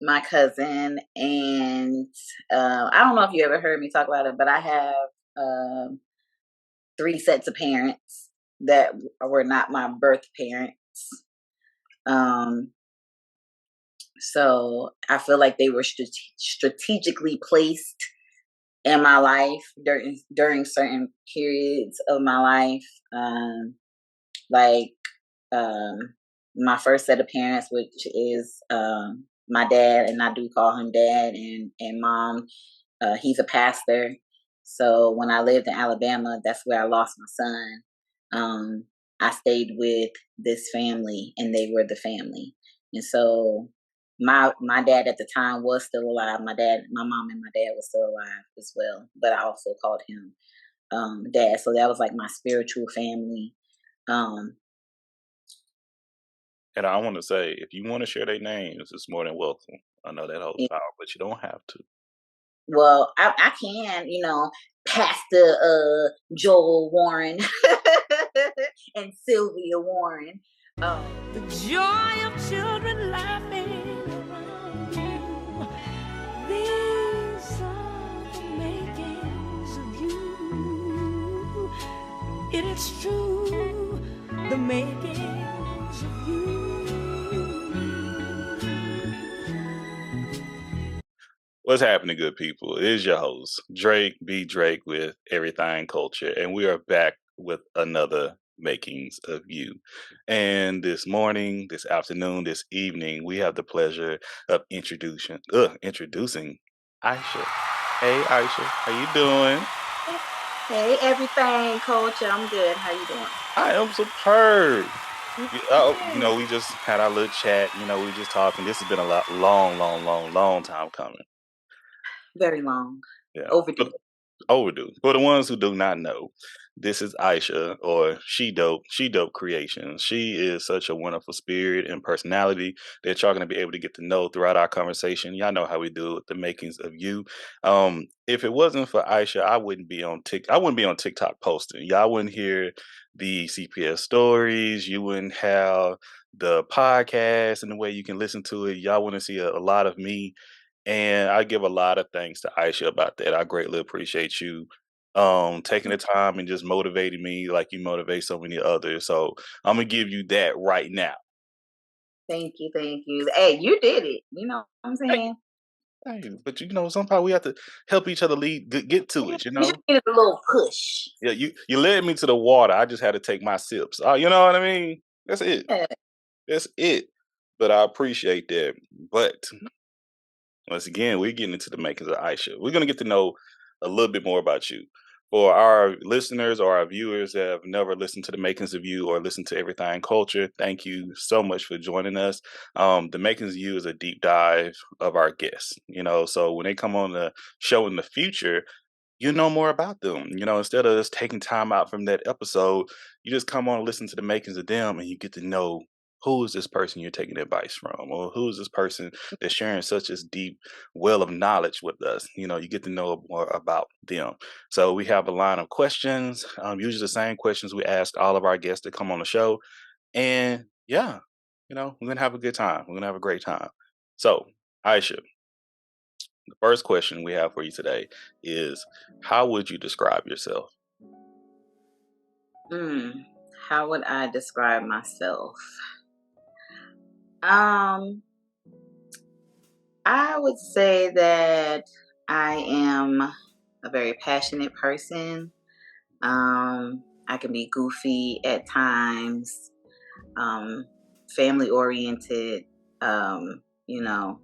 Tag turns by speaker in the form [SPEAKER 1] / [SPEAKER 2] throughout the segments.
[SPEAKER 1] my cousin, and I don't know if you ever heard me talk about it, but I have um, three sets of parents that were not my birth parents. Um, so I feel like they were strategically placed in my life during certain periods of my life. Like um, my first set of parents, which is my dad, and I do call him dad, and mom. He's a pastor. So when I lived in Alabama, that's where I lost my son. Um, I stayed with this family, and they were the family. And so my dad at the time was still alive. My mom, and my dad was still alive as well. But I also called him dad. So that was like my spiritual family. Um,
[SPEAKER 2] And I want to say, if you want to share their names, it's more than welcome. I know that holds power, but you don't have to.
[SPEAKER 1] Well, I can, Pastor Joel Warren and Sylvia Warren.
[SPEAKER 3] The joy of children laughing around you. These are the makings of you. It is true, the makings of you.
[SPEAKER 2] What's happening, good people? It is your host, Drake B. Drake with Everything Culture, and we are back with another Makings of You. And this morning, this afternoon, this evening, we have the pleasure of introducing Isha. Hey, Isha, how you doing?
[SPEAKER 1] Hey, Everythang Culture. I'm good. How you doing?
[SPEAKER 2] I am superb. We just had our little chat. We just talking. This has been a long time coming.
[SPEAKER 1] Very long.
[SPEAKER 2] Yeah.
[SPEAKER 1] Overdue.
[SPEAKER 2] Overdue. For the ones who do not know, this is Isha, or She Dope Creations. She is such a wonderful spirit and personality that y'all gonna be able to get to know throughout our conversation. Y'all know how we do with the Makings of You. If it wasn't for Isha, I wouldn't be on TikTok posting. Y'all wouldn't hear the CPS stories. You wouldn't have the podcast and the way you can listen to it. Y'all wouldn't see a lot of me, and I give a lot of thanks to Aisha about that. I greatly appreciate you taking the time and just motivating me like you motivate so many others. So I'm gonna give you that right now.
[SPEAKER 1] Thank you. Thank you. Hey, you did it. You know what I'm
[SPEAKER 2] Hey,
[SPEAKER 1] saying?
[SPEAKER 2] hey, but sometimes we have to help each other get to it.
[SPEAKER 1] You just needed a little push.
[SPEAKER 2] Yeah, you led me to the water. I just had to take my sips. You know what I mean? That's it.
[SPEAKER 1] Yeah.
[SPEAKER 2] That's it. But I appreciate that. But once again, we're getting into the makings of Aisha. We're going to get to know a little bit more about you. For our listeners or our viewers that have never listened to the Makings of You or listened to Everything Culture, thank you so much for joining us. The Makings of You is a deep dive of our guests. So when they come on the show in the future, you know more about them. Instead of just taking time out from that episode, you just come on and listen to the makings of them, and you get to know who is this person you're taking advice from, or who is this person that's sharing such a deep well of knowledge with us. You get to know more about them. So we have a line of questions, usually the same questions we ask all of our guests that come on the show. And yeah, we're going to have a good time. We're going to have a great time. So, Aisha, the first question we have for you today is, how would you describe yourself?
[SPEAKER 1] How would I describe myself? I would say that I am a very passionate person. I can be goofy at times, family oriented. You know,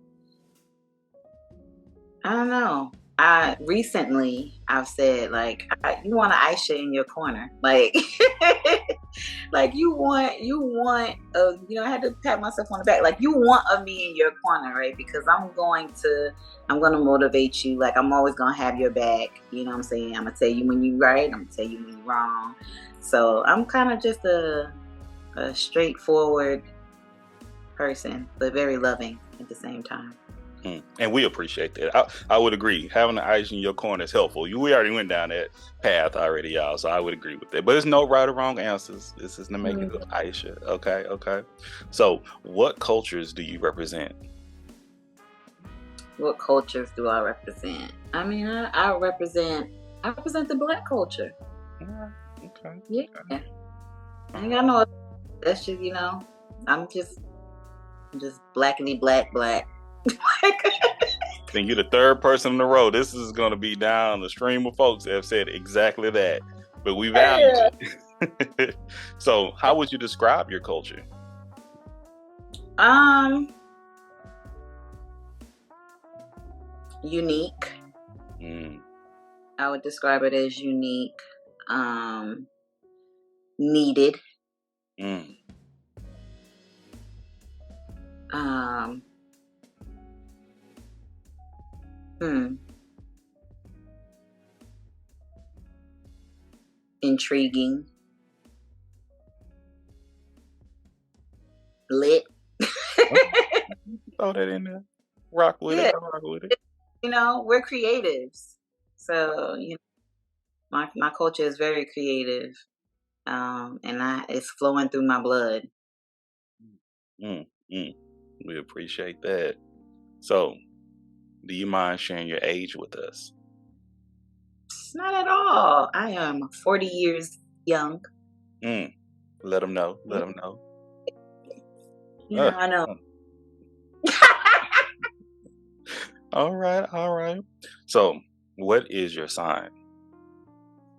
[SPEAKER 1] I don't know. I've said like, you want an Aisha in your corner, like, like I had to pat myself on the back, like you want of me in your corner, right? Because I'm gonna motivate you. Like I'm always gonna have your back. You know what I'm saying? I'm gonna tell you when you're right. I'm gonna tell you when you're wrong. So I'm kind of just a straightforward person, but very loving at the same time.
[SPEAKER 2] And we appreciate that. I would agree. Having the eyes in your corner is helpful. We already went down that path already, y'all. So I would agree with that. But there's no right or wrong answers. This is the making of Aisha. Okay. So what cultures do you represent?
[SPEAKER 1] What cultures do I represent? I mean, I represent the Black culture.
[SPEAKER 2] Okay.
[SPEAKER 1] Yeah. I ain't got no. That's just I'm just blackity black.
[SPEAKER 2] Then you're the third person in a row. This is going to be down the stream of folks that have said exactly that. But we value it. So, how would you describe your culture?
[SPEAKER 1] Unique. I would describe it as unique. Needed. Intriguing. Lit.
[SPEAKER 2] Throw that in there. Rock with it. Rock with it.
[SPEAKER 1] We're creatives. So, my culture is very creative. And it's flowing through my blood.
[SPEAKER 2] We appreciate that. So, do you mind sharing your age with us?
[SPEAKER 1] Not at all. I am 40 years young.
[SPEAKER 2] Let them know. Let them know.
[SPEAKER 1] I know.
[SPEAKER 2] All right. So, what is your sign?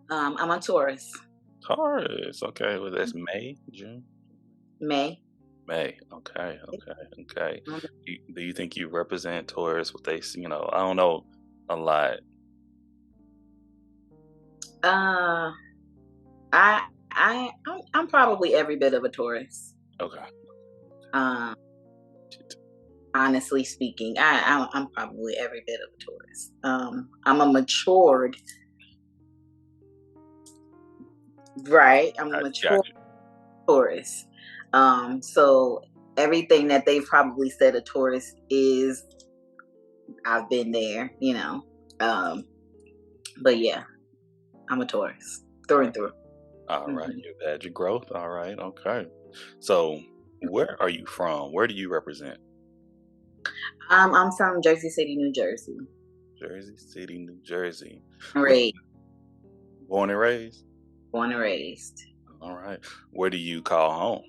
[SPEAKER 1] I'm a Taurus.
[SPEAKER 2] Taurus. Okay. Well, that's May, June?
[SPEAKER 1] May.
[SPEAKER 2] Okay. Do you think you represent Taurus? What they, I don't know a lot.
[SPEAKER 1] I'm probably every bit of a Taurus.
[SPEAKER 2] Okay.
[SPEAKER 1] Honestly speaking, I'm probably every bit of a Taurus. I'm a matured. Right. I'm a mature Taurus. So everything that they've probably said a Taurus is, I've been there, but yeah, I'm a Taurus through and through.
[SPEAKER 2] All right. You've had your growth. All right. Okay. So where are you from? Where do you represent?
[SPEAKER 1] I'm from Jersey City, New Jersey.
[SPEAKER 2] Jersey City, New Jersey.
[SPEAKER 1] Born and raised.
[SPEAKER 2] Born and raised. All right. Where do you call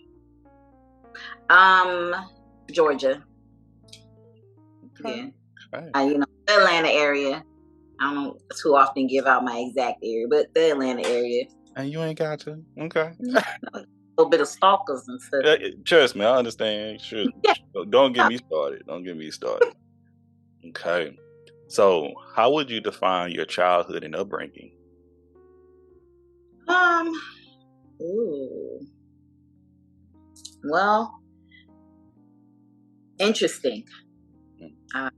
[SPEAKER 2] home?
[SPEAKER 1] Georgia. Okay. Yeah. The Atlanta area. I don't too often give out my exact area, but the Atlanta area.
[SPEAKER 2] And you ain't got to. Okay.
[SPEAKER 1] A little bit of stalkers and stuff.
[SPEAKER 2] Trust me, I understand. Sure. Don't get me started. Okay. So, how would you define your childhood and upbringing?
[SPEAKER 1] Well, interesting. I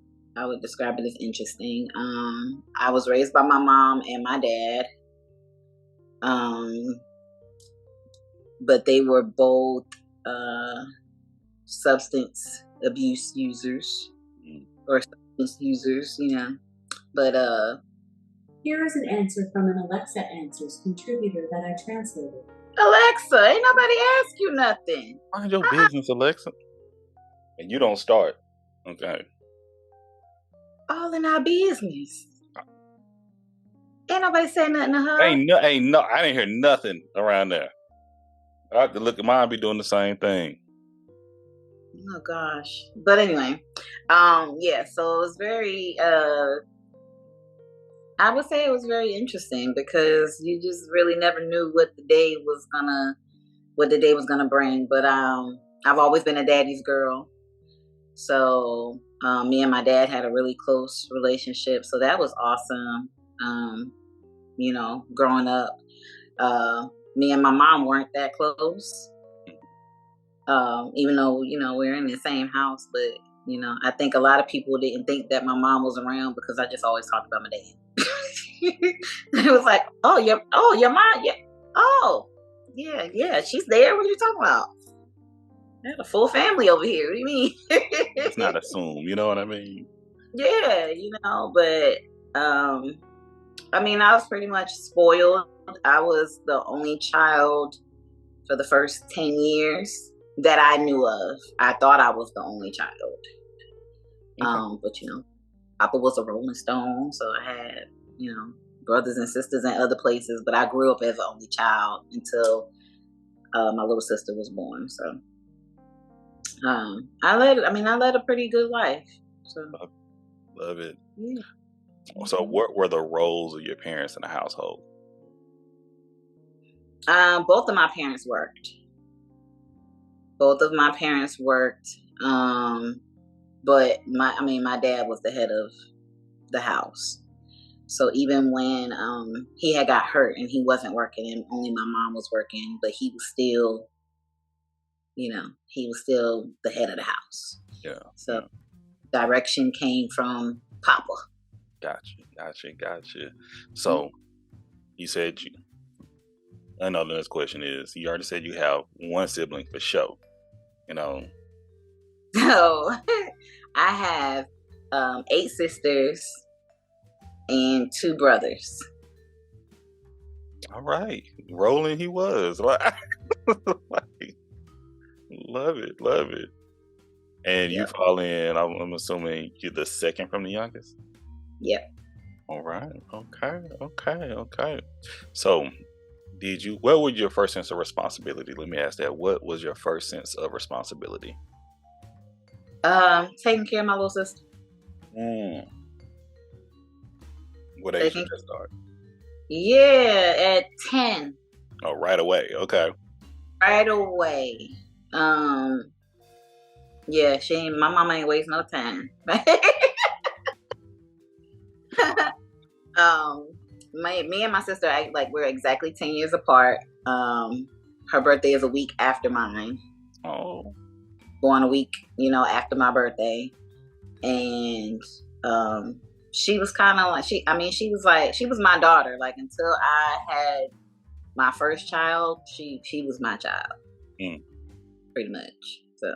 [SPEAKER 1] would describe it as interesting. I was raised by my mom and my dad. But they were both substance abuse users or substance users, But
[SPEAKER 4] here is an answer from an Alexa Answers contributor that I translated.
[SPEAKER 1] Alexa, ain't nobody ask you nothing.
[SPEAKER 2] Mind your business, Alexa. And you don't start. Okay.
[SPEAKER 1] All in our business. Ain't nobody saying nothing to her.
[SPEAKER 2] Ain't no. I didn't hear nothing around there. I have to look at mine. Be doing the same thing.
[SPEAKER 1] Oh gosh. But anyway, yeah. So it was very. I would say it was very interesting because you just really never knew what the day was gonna bring. But I've always been a daddy's girl, so me and my dad had a really close relationship. So that was awesome. Growing up, me and my mom weren't that close. Even though we're in the same house, but I think a lot of people didn't think that my mom was around because I just always talked about my dad. It was like, your mom, yeah, she's there. What are you talking about? I have a full family over here. What do you mean?
[SPEAKER 2] Let's not assume. You know what I mean?
[SPEAKER 1] Yeah, but I mean, I was pretty much spoiled. I was the only child for the first 10 years that I knew of. I thought I was the only child.
[SPEAKER 2] Okay.
[SPEAKER 1] But Papa was a Rolling Stone, so I had, you know, brothers and sisters in other places, but I grew up as an only child until my little sister was born. So I led a pretty good life. So
[SPEAKER 2] Love it.
[SPEAKER 1] yeah.
[SPEAKER 2] So what were the roles of your parents in the household?
[SPEAKER 1] Both of my parents worked. Both of my parents worked. But my dad was the head of the house. So even when he had got hurt and he wasn't working and only my mom was working, but he was still, he was still the head of the house.
[SPEAKER 2] Yeah.
[SPEAKER 1] So direction came from Papa.
[SPEAKER 2] Gotcha. So you said I know the next question is, you already said you have one sibling for sure, you know.
[SPEAKER 1] So I have 8 sisters and 2 brothers.
[SPEAKER 2] All right. Rolling he was. Like, love it. And you
[SPEAKER 1] Yep.
[SPEAKER 2] fall in, I'm assuming you're the second from the youngest?
[SPEAKER 1] Yep.
[SPEAKER 2] All right. Okay. So what was your first sense of responsibility? Let me ask that. What was your first sense of responsibility?
[SPEAKER 1] Taking care of my little sister.
[SPEAKER 2] What age did that start?
[SPEAKER 1] Yeah, at 10.
[SPEAKER 2] Oh, right away. Okay.
[SPEAKER 1] Right away. Yeah, my mama ain't waste no time. Me and my sister we're exactly 10 years apart. Her birthday is a week after mine.
[SPEAKER 2] Oh.
[SPEAKER 1] Born a week, after my birthday. And she was kind of like she was my daughter. Like, until I had my first child, she was my child. Pretty much. So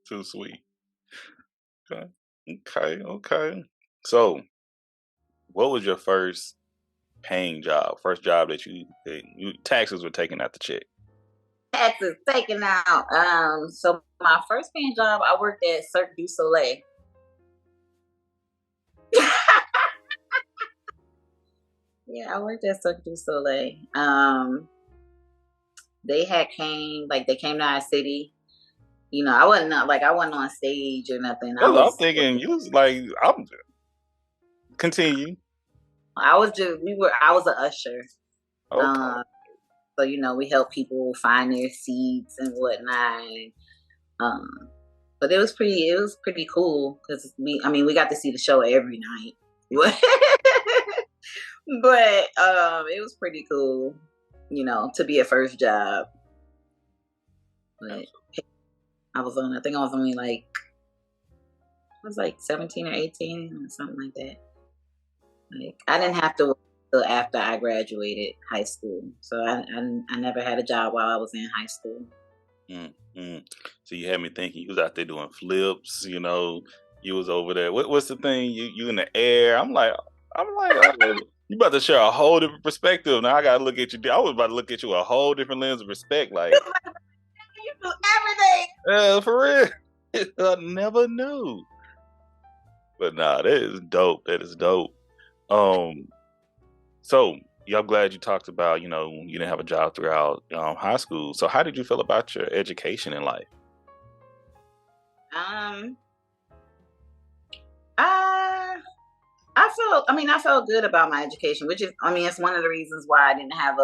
[SPEAKER 2] too sweet. Okay. So what was your first paying job? First job that you taxes were taken out the check?
[SPEAKER 1] Taxes taken out. So my first paying job, I worked at Cirque du Soleil. Yeah, I worked at Cirque du Soleil. They came to our city. I wasn't on stage or nothing.
[SPEAKER 2] I'm thinking you was like, I'm continue.
[SPEAKER 1] I was an usher.
[SPEAKER 2] Okay.
[SPEAKER 1] So we help people find their seats and whatnot. But it was pretty cool because we got to see the show every night. But it was pretty cool, to be a first job. But I think I was only I was 17 or 18 or something like that. I didn't have to work until after I graduated high school. So I never had a job while I was in high school.
[SPEAKER 2] So you had me thinking you was out there doing flips, you was over there. What's the thing? You in the air. I'm like, you about to share a whole different perspective. Now I gotta look at you. I was about to look at you a whole different lens of respect. Like,
[SPEAKER 1] you do everything.
[SPEAKER 2] Yeah, for real. I never knew. But nah, that is dope. So I'm glad you talked about, you didn't have a job throughout high school. So how did you feel about your education in life?
[SPEAKER 1] I felt good about my education, which is, it's one of the reasons why I didn't have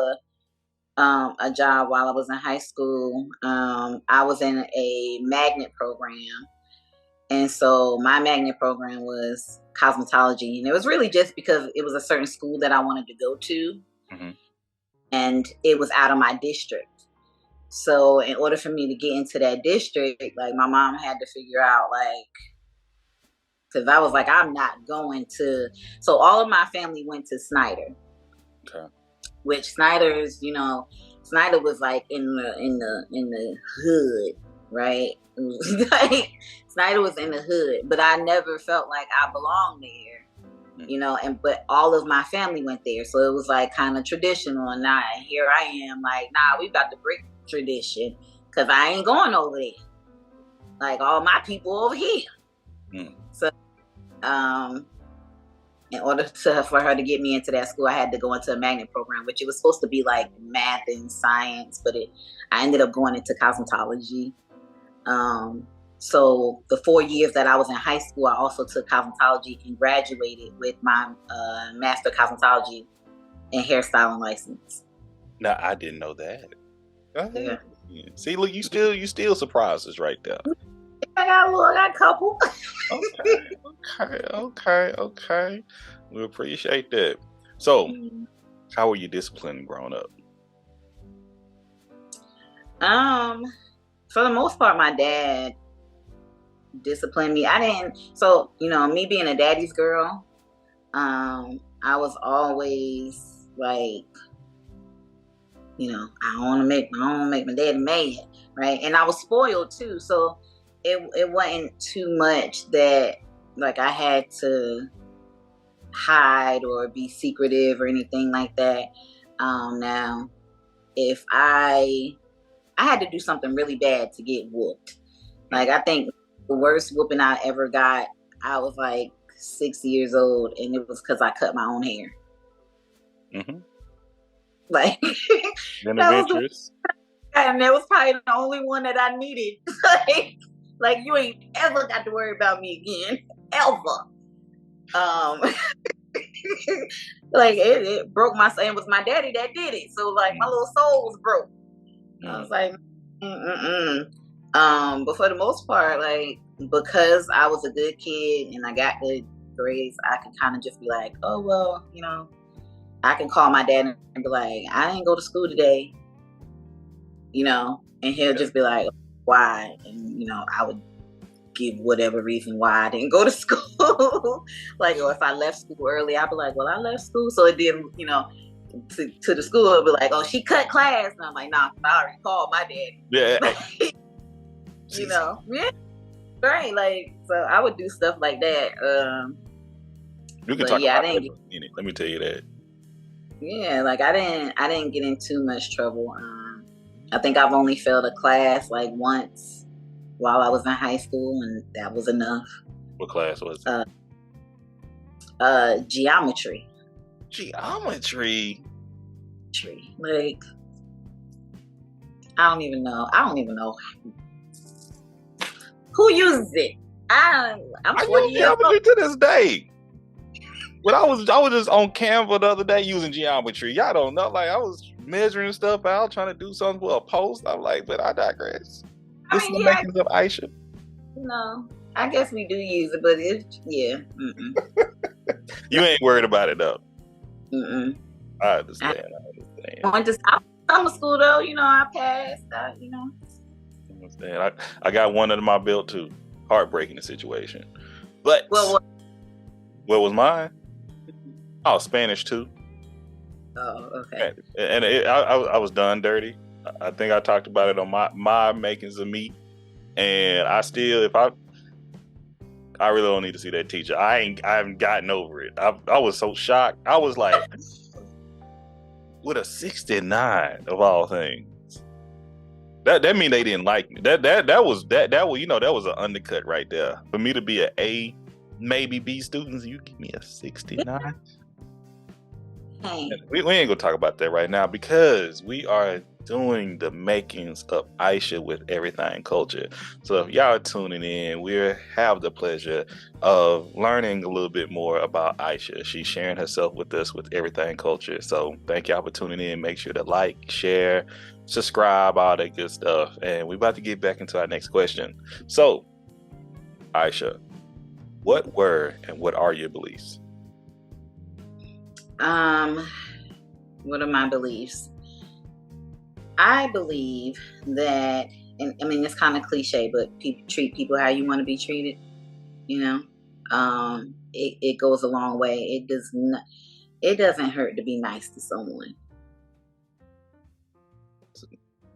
[SPEAKER 1] a job while I was in high school. I was in a magnet program. And so my magnet program was cosmetology. And it was really just because it was a certain school that I wanted to go to. Mm-hmm. And it was out of my district. So in order for me to get into that district, my mom had to figure out, because I was I'm not going to. So all of my family went to Snyder.
[SPEAKER 2] Okay. Which
[SPEAKER 1] Snyder's, Snyder was in the hood, right? Snyder was in the hood, but I never felt like I belonged there, but all of my family went there. So it was kind of traditional. And now here I am we about to break tradition because I ain't going over there. All my people over here. So in order for her to get me into that school, I had to go into a magnet program, which it was supposed to be like math and science, but I ended up going into cosmetology. So the 4 years that I was in high school, I also took cosmetology and graduated with my master cosmetology and hairstyling license.
[SPEAKER 2] Now I didn't know that.
[SPEAKER 1] Yeah.
[SPEAKER 2] See, look, you still surprised us right there.
[SPEAKER 1] I got a couple.
[SPEAKER 2] Okay. We appreciate that. So, how were you disciplined growing up?
[SPEAKER 1] For the most part, my dad disciplined me. I didn't. So, me being a daddy's girl, I was always like, I don't want to make my daddy mad, right? And I was spoiled too, so it wasn't too much that like I had to hide or be secretive or anything like that. Now, if I had to do something really bad to get whooped, like I think the worst whooping I ever got, I was like 6 years old, and it was because I cut my own hair.
[SPEAKER 2] Mm-hmm.
[SPEAKER 1] Like
[SPEAKER 2] and that
[SPEAKER 1] was probably the only one that I needed. like you ain't ever got to worry about me again, ever. Like it broke my soul. It was my daddy that did it, so like my little soul was broke. I was like, but for the most part, like because I was a good kid and I got good grades, I could kind of just be like, oh well, I can call my dad and be like, I didn't go to school today, and he'll just be like, why? And I would give whatever reason why I didn't go to school. Like, or if I left school early, I'd be like, well, I left school, so it didn't, to the school, it'd be like, oh, she cut class. And I'm like, nah, I already called my dad. Yeah. Yeah. Right. Like, so I would do stuff like that.
[SPEAKER 2] You can talk about that in a minute. Let me tell you that.
[SPEAKER 1] Yeah, like I didn't get in too much trouble. I think I've only failed a class like once while I was in high school, and that was enough.
[SPEAKER 2] What class was it?
[SPEAKER 1] Geometry.
[SPEAKER 2] Geometry.
[SPEAKER 1] Like I don't even know who uses it. I'm 40 years old
[SPEAKER 2] to this day. But I was just on Canva the other day using geometry. Y'all don't know. Like I was measuring stuff out, trying to do something for a post. I'm like, but I digress. This is the Makings of Isha.
[SPEAKER 1] I guess we do use it, but
[SPEAKER 2] You ain't worried about it though. I understand.
[SPEAKER 1] I went to summer school though. I passed.
[SPEAKER 2] I understand. I got one under my belt too. Heartbreaking the situation, but what was mine? Oh, Spanish too.
[SPEAKER 1] Oh, okay.
[SPEAKER 2] And I was done dirty. I think I talked about it on my Makings of Me, and I still, I really don't need to see that teacher. I haven't gotten over it. I was so shocked. I was like, with a 69 of all things. That mean they didn't like me. That was that was an undercut right there. For me to be an A, maybe B students, you give me a 69. We ain't gonna talk about that right now because we are doing the Makings of Isha with Everythang Culture. So if y'all are tuning in, we have the pleasure of learning a little bit more about Isha. She's sharing herself with us with Everythang Culture. So thank y'all for tuning in. Make sure to like, share, subscribe, all that good stuff. And we're about to get back into our next question. So, Isha, what were and what are your beliefs?
[SPEAKER 1] What are my beliefs? I believe that, and I mean, it's kind of cliche, but treat people how you want to be treated. It goes a long way. It doesn't hurt to be nice to someone.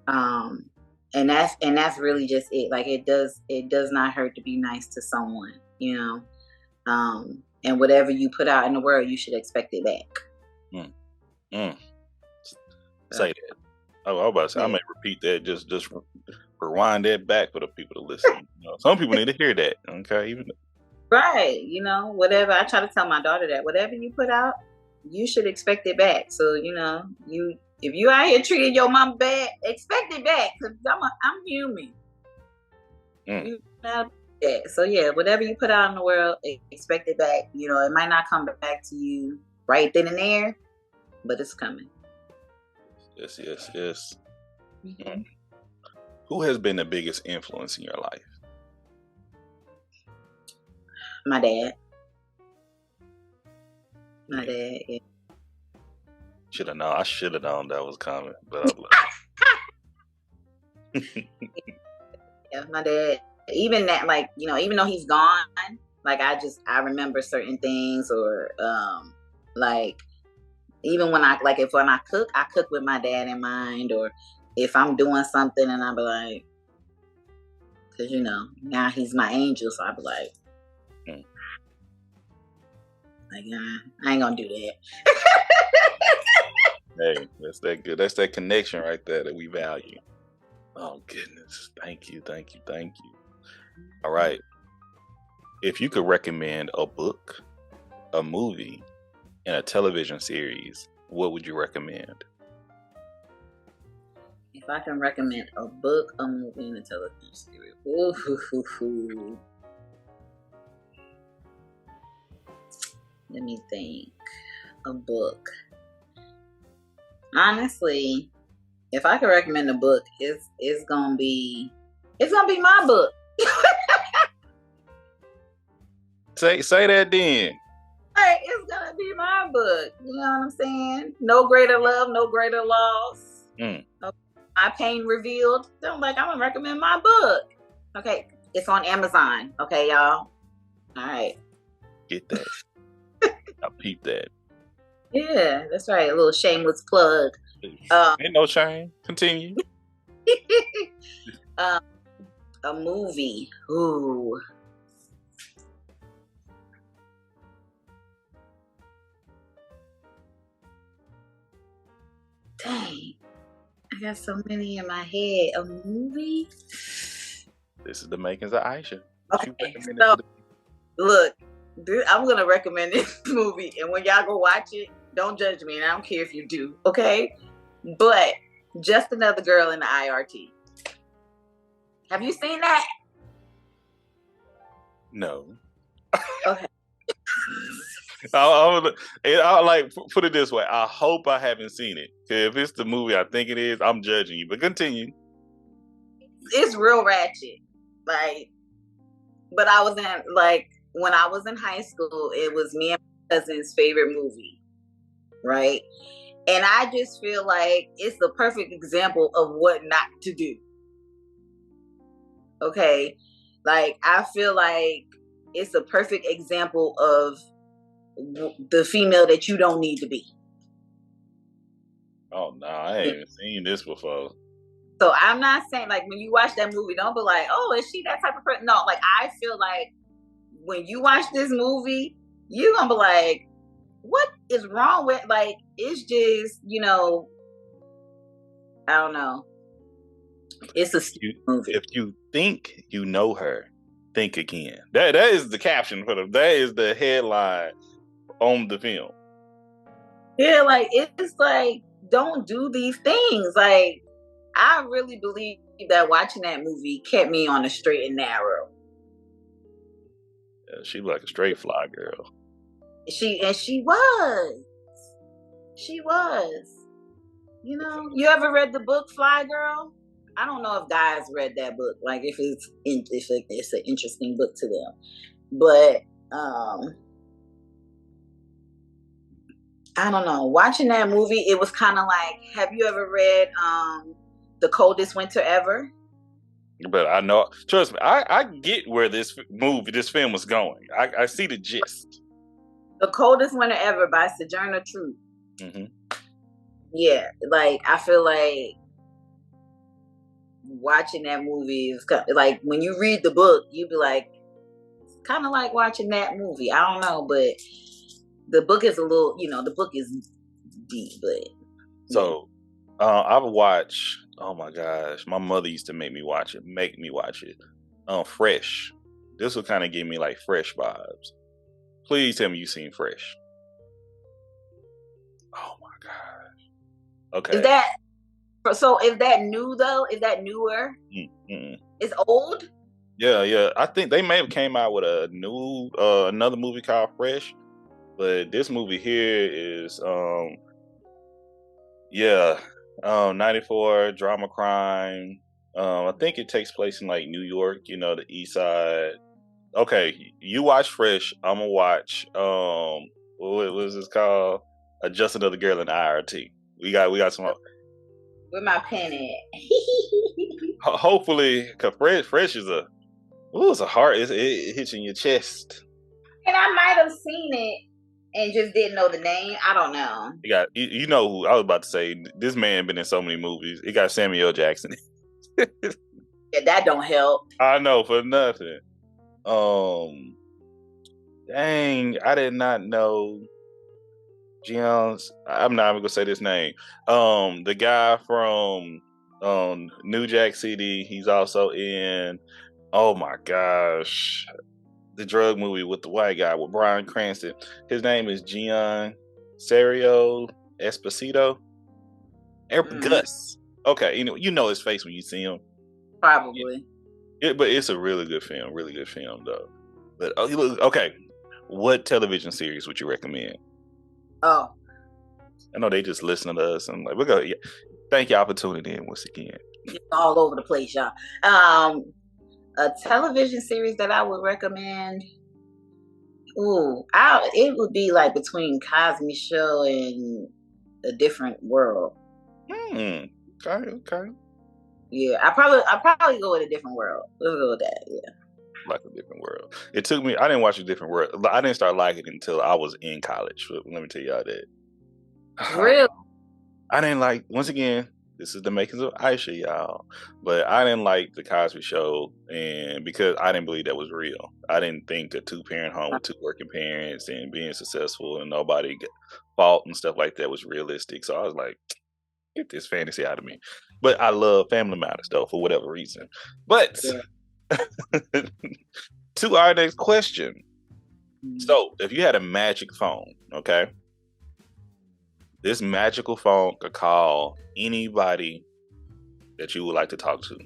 [SPEAKER 1] And that's really just it. Like it does not hurt to be nice to someone, and whatever you put out in the world, you should expect it back.
[SPEAKER 2] Say that. I was about to say, I may repeat that. Just rewind that back for the people to listen. Some people need to hear that. Okay,
[SPEAKER 1] Right. You know, whatever. I try to tell my daughter that whatever you put out, you should expect it back. So, you know, if you out here treating your mom bad, expect it back. Because I'm human. You know that. So yeah, whatever you put out in the world, expect it back. You know, it might not come back to you right then and there, but it's coming.
[SPEAKER 2] Yes, yes, yes.
[SPEAKER 1] Mm-hmm.
[SPEAKER 2] Who has been the biggest influence in your life?
[SPEAKER 1] My dad. My dad. Yeah.
[SPEAKER 2] Should have known. I should have known that was coming, but I'm like,
[SPEAKER 1] Yeah, my dad. Even that, like, you know, even though he's gone, like I remember certain things, or like even when I cook with my dad in mind, or if I'm doing something and I be like, because you know now he's my angel, so I be like, nah, I ain't gonna do that.
[SPEAKER 2] hey, that's that good. That's that connection right there that we value. Oh goodness, thank you. All right, if you could recommend a book, a movie, and a television series, what would you recommend?
[SPEAKER 1] If I can recommend a book, a movie, and a television series, ooh. Let me think. A book. Honestly, if I could recommend a book, it's gonna be my book.
[SPEAKER 2] Say that then.
[SPEAKER 1] Hey, it's gonna be my book. You know what I'm saying? No greater love, no greater loss. My pain revealed. So I'm gonna recommend my book. Okay, it's on Amazon. Okay, y'all. All right.
[SPEAKER 2] Get that. I'll peep that.
[SPEAKER 1] Yeah, that's right. A little shameless plug.
[SPEAKER 2] Ain't no shame. Continue.
[SPEAKER 1] A movie. Ooh. Dang. I got so many in my head. A movie?
[SPEAKER 2] This is the Makings of Isha.
[SPEAKER 1] Okay, so look, I'm gonna recommend this movie, and when y'all go watch it, don't judge me, and I don't care if you do, okay? But Just Another Girl in the IRT. Have you seen that?
[SPEAKER 2] No.
[SPEAKER 1] Okay.
[SPEAKER 2] I'll like put it this way. I hope I haven't seen it. If it's the movie I think it is, I'm judging you. But continue.
[SPEAKER 1] It's real ratchet. Like, but I was in, like, when I was in high school, it was me and my cousin's favorite movie, right? And I just feel like it's the perfect example of what not to do. Okay? Like, I feel like it's a perfect example of the female that you don't need to be.
[SPEAKER 2] Oh no, I ain't even seen this before.
[SPEAKER 1] So I'm not saying, like, when you watch that movie, don't be like, oh, is she that type of person? No, like, I feel like when you watch this movie, you're gonna be like, what is wrong with, like, it's just, you know, I don't know. It's a stupid movie.
[SPEAKER 2] If you think you know her, think again. That is the caption for them. That is the headline on the film.
[SPEAKER 1] Yeah, like, it's like, don't do these things. Like, I really believe that watching that movie kept me on the straight and narrow.
[SPEAKER 2] Yeah, she like a straight fly girl.
[SPEAKER 1] She was. You know, you ever read the book Fly Girl? I don't know if guys read that book, like if it's an interesting book to them. But I don't know. Watching that movie, it was kind of like, have you ever read The Coldest Winter Ever?
[SPEAKER 2] But I know, trust me, I get where this film was going. I see the gist.
[SPEAKER 1] The Coldest Winter Ever by Sojourner Truth.
[SPEAKER 2] Mm-hmm.
[SPEAKER 1] Yeah, like, I feel like watching that movie is like, when you read the book, you be like, it's kind of like watching that movie. I don't know, but the book is a little, you know, the book is deep, but
[SPEAKER 2] so I've watched, oh my gosh, my mother used to make me watch it. Fresh. this will kind of give me like Fresh vibes. Please tell me you've seen Fresh. Oh my gosh. Okay.
[SPEAKER 1] Is that new though? Is that newer?
[SPEAKER 2] Mm-mm.
[SPEAKER 1] It's old?
[SPEAKER 2] Yeah. I think they may have came out with a new another movie called Fresh, but this movie here is 94 drama crime. I think it takes place in like New York, the East Side. Okay, you watch Fresh. I'm gonna watch what was this called? Just Another Girl in IRT. We got some.
[SPEAKER 1] Where my pen at?
[SPEAKER 2] Hopefully, cause Fresh is it's a heart. It hits you in your chest.
[SPEAKER 1] And I might have seen it and just didn't know the name. I don't know.
[SPEAKER 2] You know who I was about to say. This man been in so many movies. It got Samuel Jackson.
[SPEAKER 1] Yeah, that don't help.
[SPEAKER 2] I know for nothing. Dang, I did not know. Gian's. I'm not even gonna say this name. The guy from New Jack City. He's also in. Oh my gosh, the drug movie with the white guy with Bryan Cranston. His name is Gian Serio Esposito. Gus. Okay, you know his face when you see him.
[SPEAKER 1] Probably.
[SPEAKER 2] But it's a really good film. Really good film though. But okay, what television series would you recommend?
[SPEAKER 1] Oh,
[SPEAKER 2] I know they just listen to us and like we're gonna. Yeah. Thank y'all for tuning in once again.
[SPEAKER 1] it's all over the place, y'all. A television series that I would recommend. It would be like between Cosby Show and A Different World.
[SPEAKER 2] Okay.
[SPEAKER 1] Yeah, I probably go with A Different World. Let's go with that. Yeah.
[SPEAKER 2] Like A Different World. It took me. I didn't watch A Different World. I didn't start liking it until I was in college. Let me tell y'all that.
[SPEAKER 1] Really?
[SPEAKER 2] I didn't like. Once again, this is the Makings of Isha, y'all. But I didn't like the Cosby Show, and because I didn't believe that was real. I didn't think a 2-parent home with 2 working parents and being successful and nobody fault and stuff like that was realistic. So I was like, get this fantasy out of me. But I love Family Matters though for whatever reason. But. Yeah. To our next question. So, if you had a magic phone, okay, this magical phone could call anybody that you would like to talk to,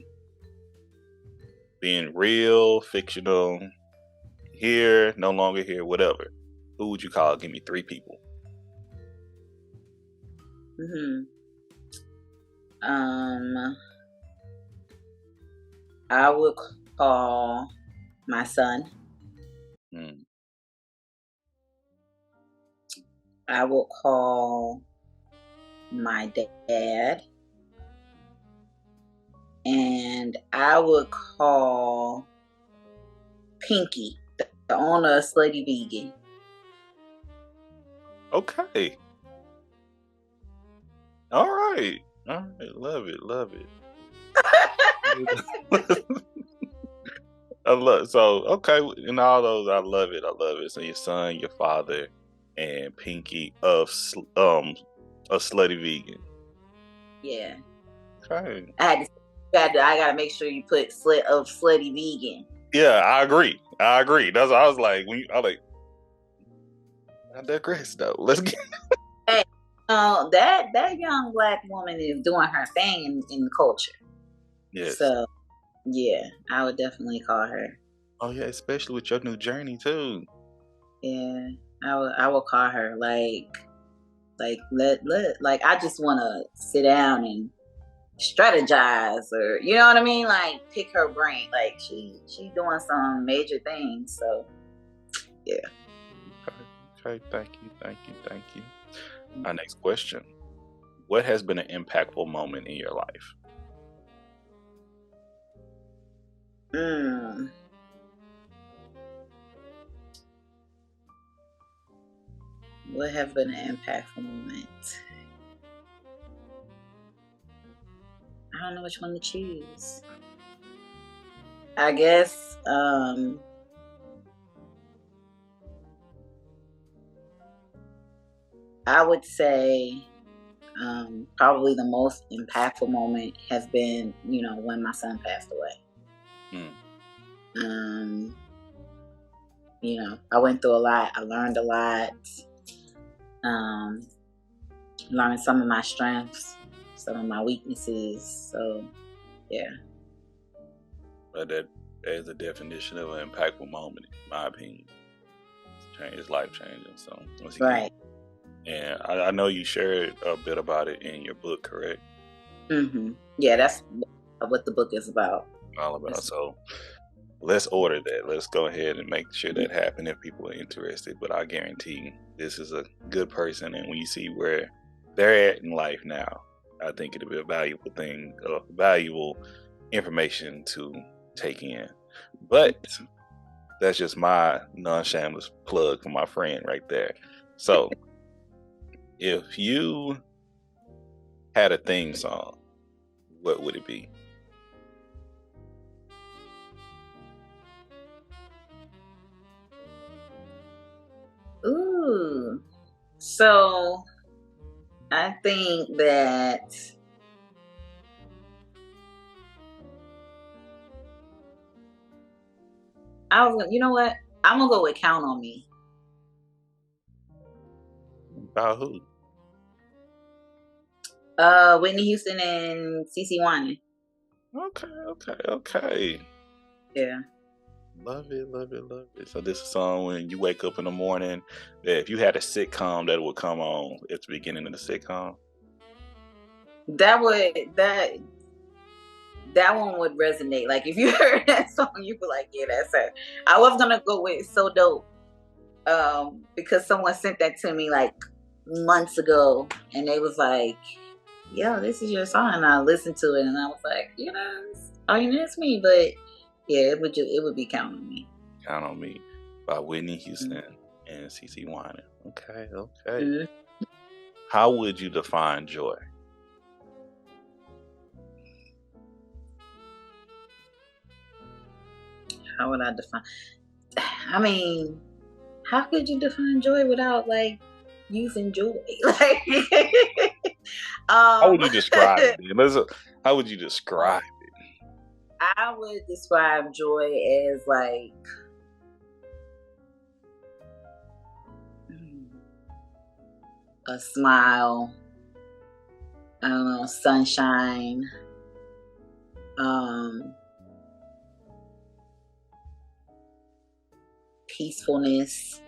[SPEAKER 2] being real, fictional, here, no longer here, whatever. Who would you call? Give me 3 people.
[SPEAKER 1] I would call my son. I will call my dad. And I would call Pinky, the owner of Slutty Vegan.
[SPEAKER 2] Okay. All right. Love it. Okay, in all those, I love it. So your son, your father, and Pinky of Slutty Vegan.
[SPEAKER 1] Yeah.
[SPEAKER 2] Okay.
[SPEAKER 1] I gotta make sure you put Slutty Vegan.
[SPEAKER 2] Yeah, I agree. That's what I was like. I digress though. Let's get.
[SPEAKER 1] Hey, that young Black woman is doing her thing in the culture.
[SPEAKER 2] Yes.
[SPEAKER 1] So. Yeah, I would definitely call her.
[SPEAKER 2] Oh yeah, especially with your new journey too.
[SPEAKER 1] Yeah, I will call her. Like I just want to sit down and strategize, or you know what I mean. Like pick her brain. Like she doing some major things. So yeah.
[SPEAKER 2] Okay. Thank you. Our next question: what has been an impactful moment in your life?
[SPEAKER 1] What have been an impactful moment? I don't know which one to choose. I guess I would say probably the most impactful moment has been, when my son passed away. I went through a lot. I learned a lot. Learned some of my strengths, some of my weaknesses. So, yeah.
[SPEAKER 2] But that is the definition of an impactful moment, in my opinion. It's life changing. So, once again,
[SPEAKER 1] Right.
[SPEAKER 2] and I know you shared a bit about it in your book, correct?
[SPEAKER 1] Yeah, that's what the book is about.
[SPEAKER 2] All about. So, let's order that. Let's go ahead and make sure that happen if people are interested. But I guarantee this is a good person, and when you see where they're at in life now, I think it'll be a valuable thing, valuable information to take in. But that's just my non-shameless plug for my friend right there. So, if you had a theme song, what would it be?
[SPEAKER 1] Ooh. So I think that you know what? I'm gonna go with "Count on Me."
[SPEAKER 2] About who?
[SPEAKER 1] Whitney Houston and CeCe Winans.
[SPEAKER 2] Okay.
[SPEAKER 1] Yeah.
[SPEAKER 2] Love it. So this is a song when you wake up in the morning, that if you had a sitcom that would come on at the beginning of the sitcom.
[SPEAKER 1] That one would resonate. Like if you heard that song, you'd be like, yeah, that's her. I was gonna go with "So Dope," because someone sent that to me like months ago, and they was like, "Yo, this is your song." And I listened to it, and I was like, that's me. But yeah, it would be "Count on Me."
[SPEAKER 2] Count on Me by Whitney Houston and CeCe Winans. Okay.
[SPEAKER 1] Mm-hmm.
[SPEAKER 2] How would you define joy?
[SPEAKER 1] How would I define? I mean, how could you define joy without like using joy? Like,
[SPEAKER 2] How would you describe it? How would you describe it?
[SPEAKER 1] I would describe joy as like a smile, I don't know, sunshine, peacefulness.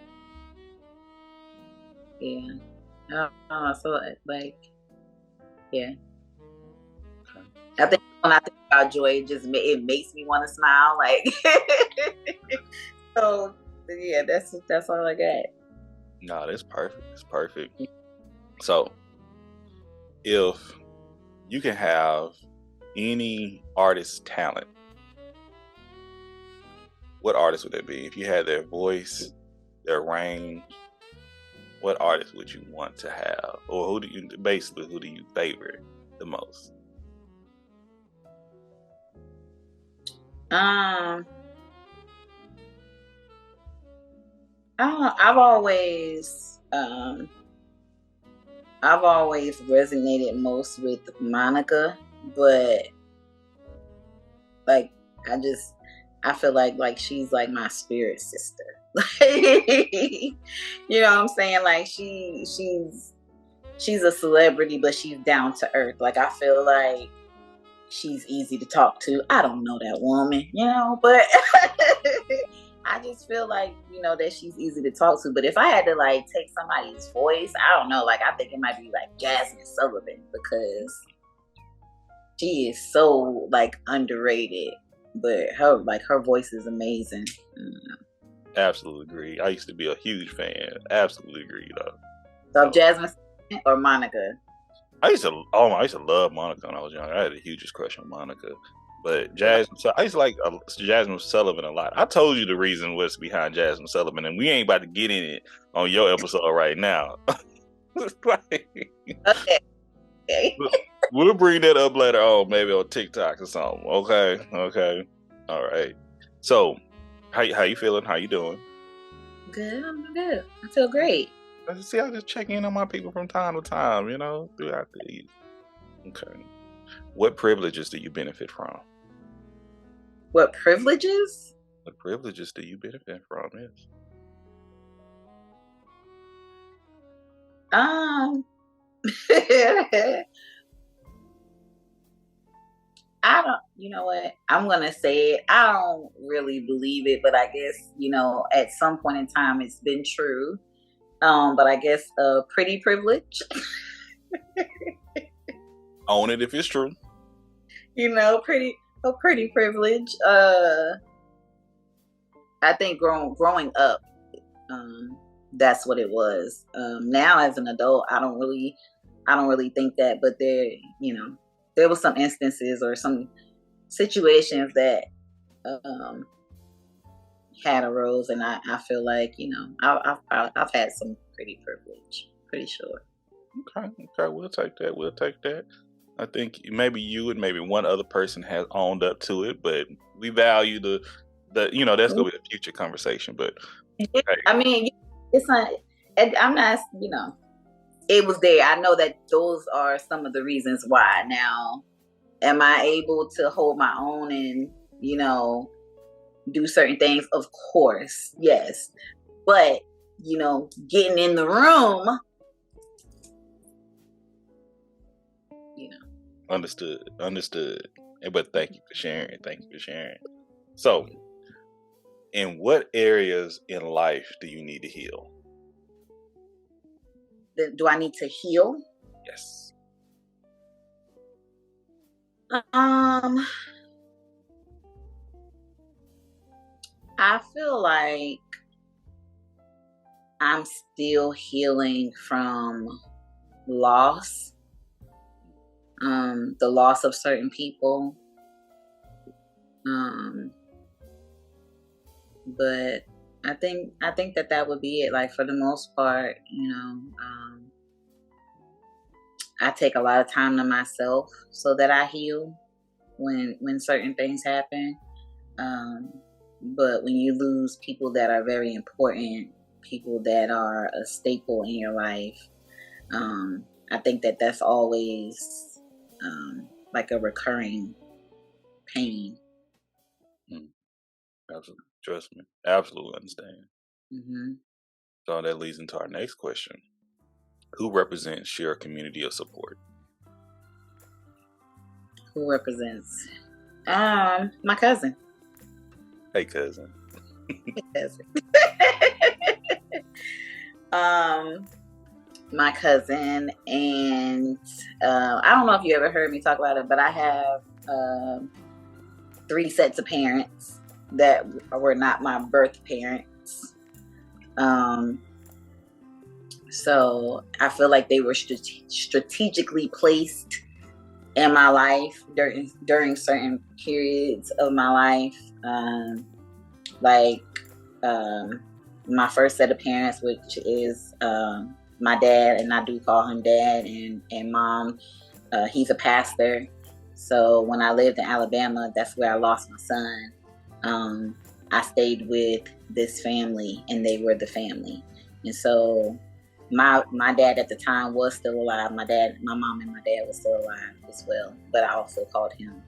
[SPEAKER 1] Yeah. So like, yeah. I think when I think about joy, it makes me want to smile. Like, so yeah, that's all I got.
[SPEAKER 2] No, that's perfect. It's perfect. So, if you can have any artist's talent, what artist would it be? If you had their voice, their range, what artist would you want to have, or who do you favor the most?
[SPEAKER 1] I don't know. I've always resonated most with Monica, but like I feel like she's like my spirit sister. You know what I'm saying? Like she's a celebrity, but she's down to earth. Like I feel like she's easy to talk to. I don't know that woman, but I just feel like, that she's easy to talk to. But if I had to like take somebody's voice, I don't know. Like I think it might be like Jasmine Sullivan, because she is so like underrated. But her voice is amazing.
[SPEAKER 2] Absolutely agree. I used to be a huge fan. Absolutely agree, though.
[SPEAKER 1] So Jasmine or Monica?
[SPEAKER 2] I used to love Monica when I was young. I had the hugest crush on Monica. But Jasmine, so I used to like Jasmine Sullivan a lot. I told you the reason what's behind Jasmine Sullivan, and we ain't about to get in it on your episode right now.
[SPEAKER 1] Okay.
[SPEAKER 2] We'll bring that up later on, maybe on TikTok or something. Okay. All right. So, how you feeling? How you doing?
[SPEAKER 1] Good. I'm good. I feel great.
[SPEAKER 2] I just check in on my people from time to time, throughout the year. Okay. What privileges do you benefit from?
[SPEAKER 1] What privileges?
[SPEAKER 2] What privileges do you benefit from? Yes.
[SPEAKER 1] Um, I don't, you know what? I'm going to say it. I don't really believe it, but I guess, at some point in time it's been true. But I guess pretty privilege.
[SPEAKER 2] Own it if it's true.
[SPEAKER 1] Pretty privilege. I think growing up, that's what it was. Now as an adult, I don't really think that, but there was some instances or some situations that had arose, and I feel like I've had some pretty privilege, pretty sure.
[SPEAKER 2] Okay, we'll take that. I think maybe you and maybe one other person has owned up to it, but we value the that's gonna be a future conversation. But
[SPEAKER 1] hey. I mean, it's not. I'm not. It was there. I know that those are some of the reasons why. Now, am I able to hold my own and do certain things? Of course, yes. But getting in the room.
[SPEAKER 2] Understood. But thank you for sharing. So, in what areas in life do you need to heal?
[SPEAKER 1] Do I need to heal?
[SPEAKER 2] Yes.
[SPEAKER 1] I feel like I'm still healing from loss. The loss of certain people. But I think that would be it. Like, for the most part, I take a lot of time to myself so that I heal when certain things happen. But when you lose people that are very important, people that are a staple in your life, I think that that's always like a recurring pain.
[SPEAKER 2] Absolutely. Trust me. Absolutely understand.
[SPEAKER 1] Mm-hmm.
[SPEAKER 2] So that leads into our next question. Who represents your community of support?
[SPEAKER 1] Who represents? My cousin.
[SPEAKER 2] Hey, cousin.
[SPEAKER 1] Hey, cousin. My cousin, and I don't know if you ever heard me talk about it, but I have 3 sets of parents that were not my birth parents. So I feel like they were strategically placed in my life during certain periods of my life. My first set of parents, which is my dad, and I do call him dad, and mom, he's a pastor. So when I lived in Alabama, that's where I lost my son. I stayed with this family, and they were the family. And so my dad at the time was still alive. My mom and my dad was still alive as well, but I also called him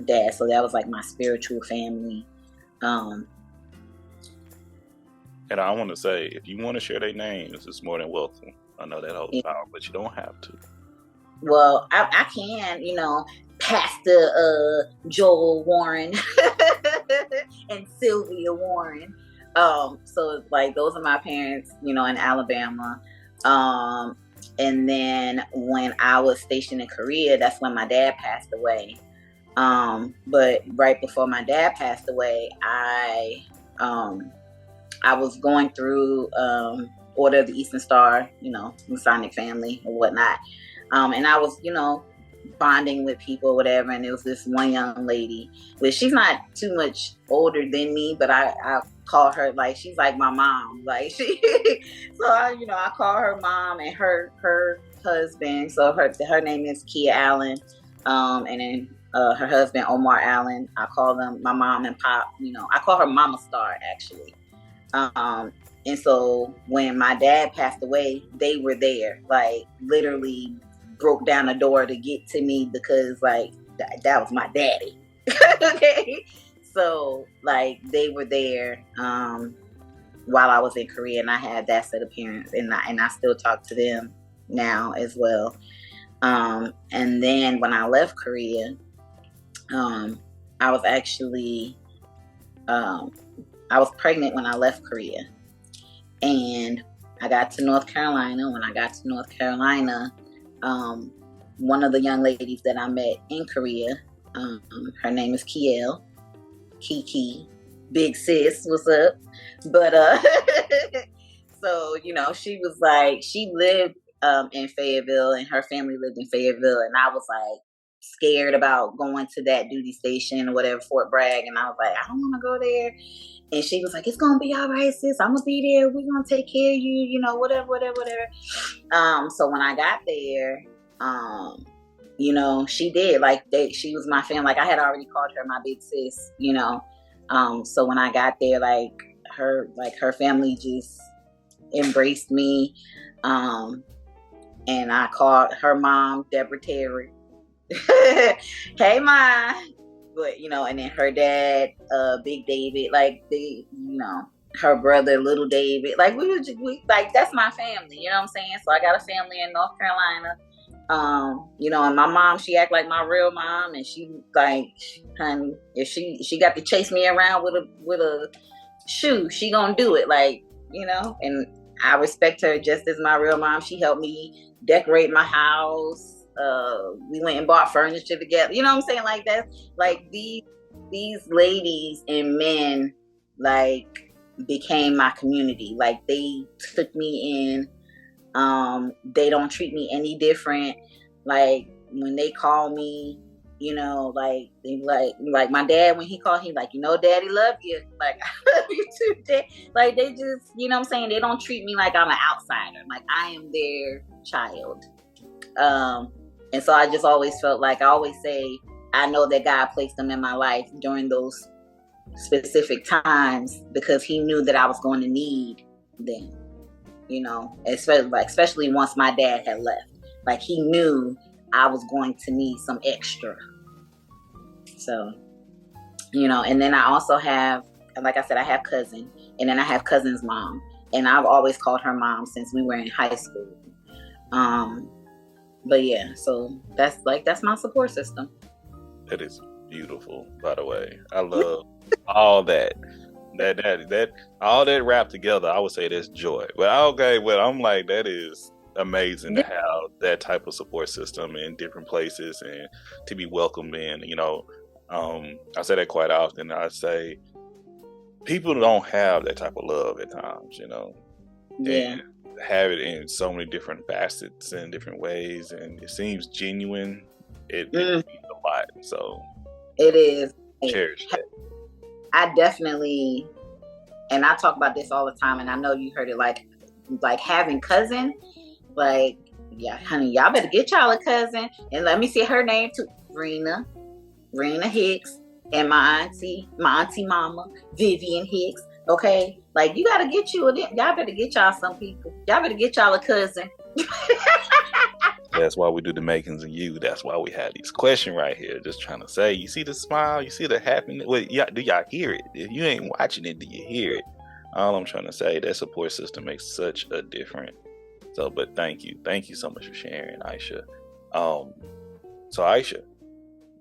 [SPEAKER 1] dad. So that was like my spiritual family.
[SPEAKER 2] And I want to say, if you want to share their names, it's more than welcome. I know that holds power, but you don't have to.
[SPEAKER 1] Well, I can, Pastor Joel Warren and Sylvia Warren. So like those are my parents, in Alabama. And then when I was stationed in Korea, that's when my dad passed away. But right before my dad passed away, I was going through Order of the Eastern Star, Masonic family or whatnot. And I was, bonding with people or whatever. And there was this one young lady, but she's not too much older than me, but I call her, like, she's like my mom. Like, so I call her mom, and her husband. So her name is Kia Allen. And then her husband, Omar Allen. I call them my mom and pop. I call her Mama Star, actually. And so when my dad passed away, they were there, like literally broke down the door to get to me, because like that was my daddy. Okay. So like they were there. while I was in Korea, and I had that set of parents, and I still talk to them now as well. And then when I left Korea, I was actually I was pregnant when I left Korea, and I got to North Carolina. When I got to North Carolina, one of the young ladies that I met in Korea, her name is Kiel, Kiki, big sis, what's up? But so she was like, she lived in Fayetteville, and her family lived in Fayetteville, and I was like scared about going to that duty station or whatever, Fort Bragg, and I was like, I don't want to go there. And she was like, it's gonna be all right, sis. I'm gonna be there. We're gonna take care of you, whatever. So when I got there, she did, like, she was my family. Like, I had already called her my big sis, so when I got there, her family just embraced me. And I called her mom, Deborah Terry. Hey, Ma. But, and then her dad, Big David, like, her brother, Little David. Like, like, that's my family, you know what I'm saying? So I got a family in North Carolina. And my mom, she act like my real mom, and she like, honey, if she got to chase me around with a shoe, she gonna do it, like, and I respect her just as my real mom. She helped me decorate my house. We went and bought furniture together. You know what I'm saying? Like, that, like, these ladies and men, like, became my community. Like, they took me in. They don't treat me any different. Like, when they call me, like, they like my dad, when he called, he like, Daddy love you. Like, I love you too, Dad. Like, they just, what I'm saying? They don't treat me like I'm an outsider. Like, I am their child. And so I just always felt like, I always say, I know that God placed them in my life during those specific times, because he knew that I was going to need them, especially once my dad had left. Like, he knew I was going to need some extra. So, and then I also have, like I said, I have cousin, and then I have cousin's mom, and I've always called her mom since we were in high school. But yeah, so that's my support system.
[SPEAKER 2] That is beautiful, by the way. I love all that. That all that wrapped together. I would say that's joy. But okay, well, I'm like, that is amazing to have that type of support system in different places and to be welcomed in. I say that quite often. I say people don't have that type of love at times,
[SPEAKER 1] Yeah.
[SPEAKER 2] and have it in so many different facets and different ways, and it seems genuine. It means a lot. So
[SPEAKER 1] it is.
[SPEAKER 2] Cherish that.
[SPEAKER 1] I definitely, and I talk about this all the time, and I know you heard it, like having cousin, like, yeah, honey, y'all better get y'all a cousin. And let me see her name too, Rena Hicks, and my auntie mama, Vivian Hicks. Okay, like, you gotta get y'all better get y'all some people. Y'all better get y'all a cousin.
[SPEAKER 2] That's why we do the Makings of You. That's why we have these questions right here. Just trying to say, you see the smile, you see the happiness. Wait, do y'all hear it? If you ain't watching it, do you hear it? All I'm trying to say, that support system makes such a difference. So, but thank you so much for sharing, Isha. So Isha,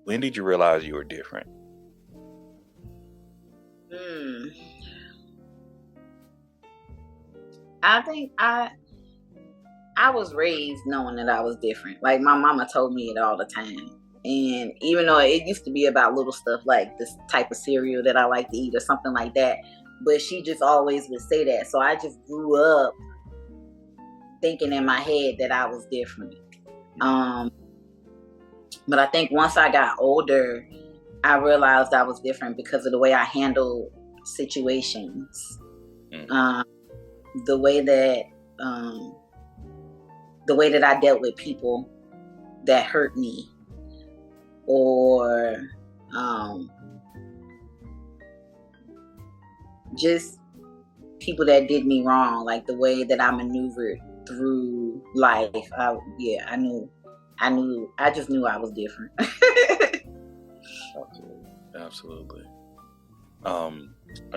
[SPEAKER 2] when did you realize you were different?
[SPEAKER 1] I think I was raised knowing that I was different. Like, my mama told me it all the time. And even though it used to be about little stuff like this type of cereal that I like to eat or something like that, but she just always would say that. So I just grew up thinking in my head that I was different. But I think once I got older, I realized I was different because of the way I handled situations. The way that I dealt with people that hurt me, or just people that did me wrong, like the way that I maneuvered through life. I just knew I was different.
[SPEAKER 2] Absolutely. Our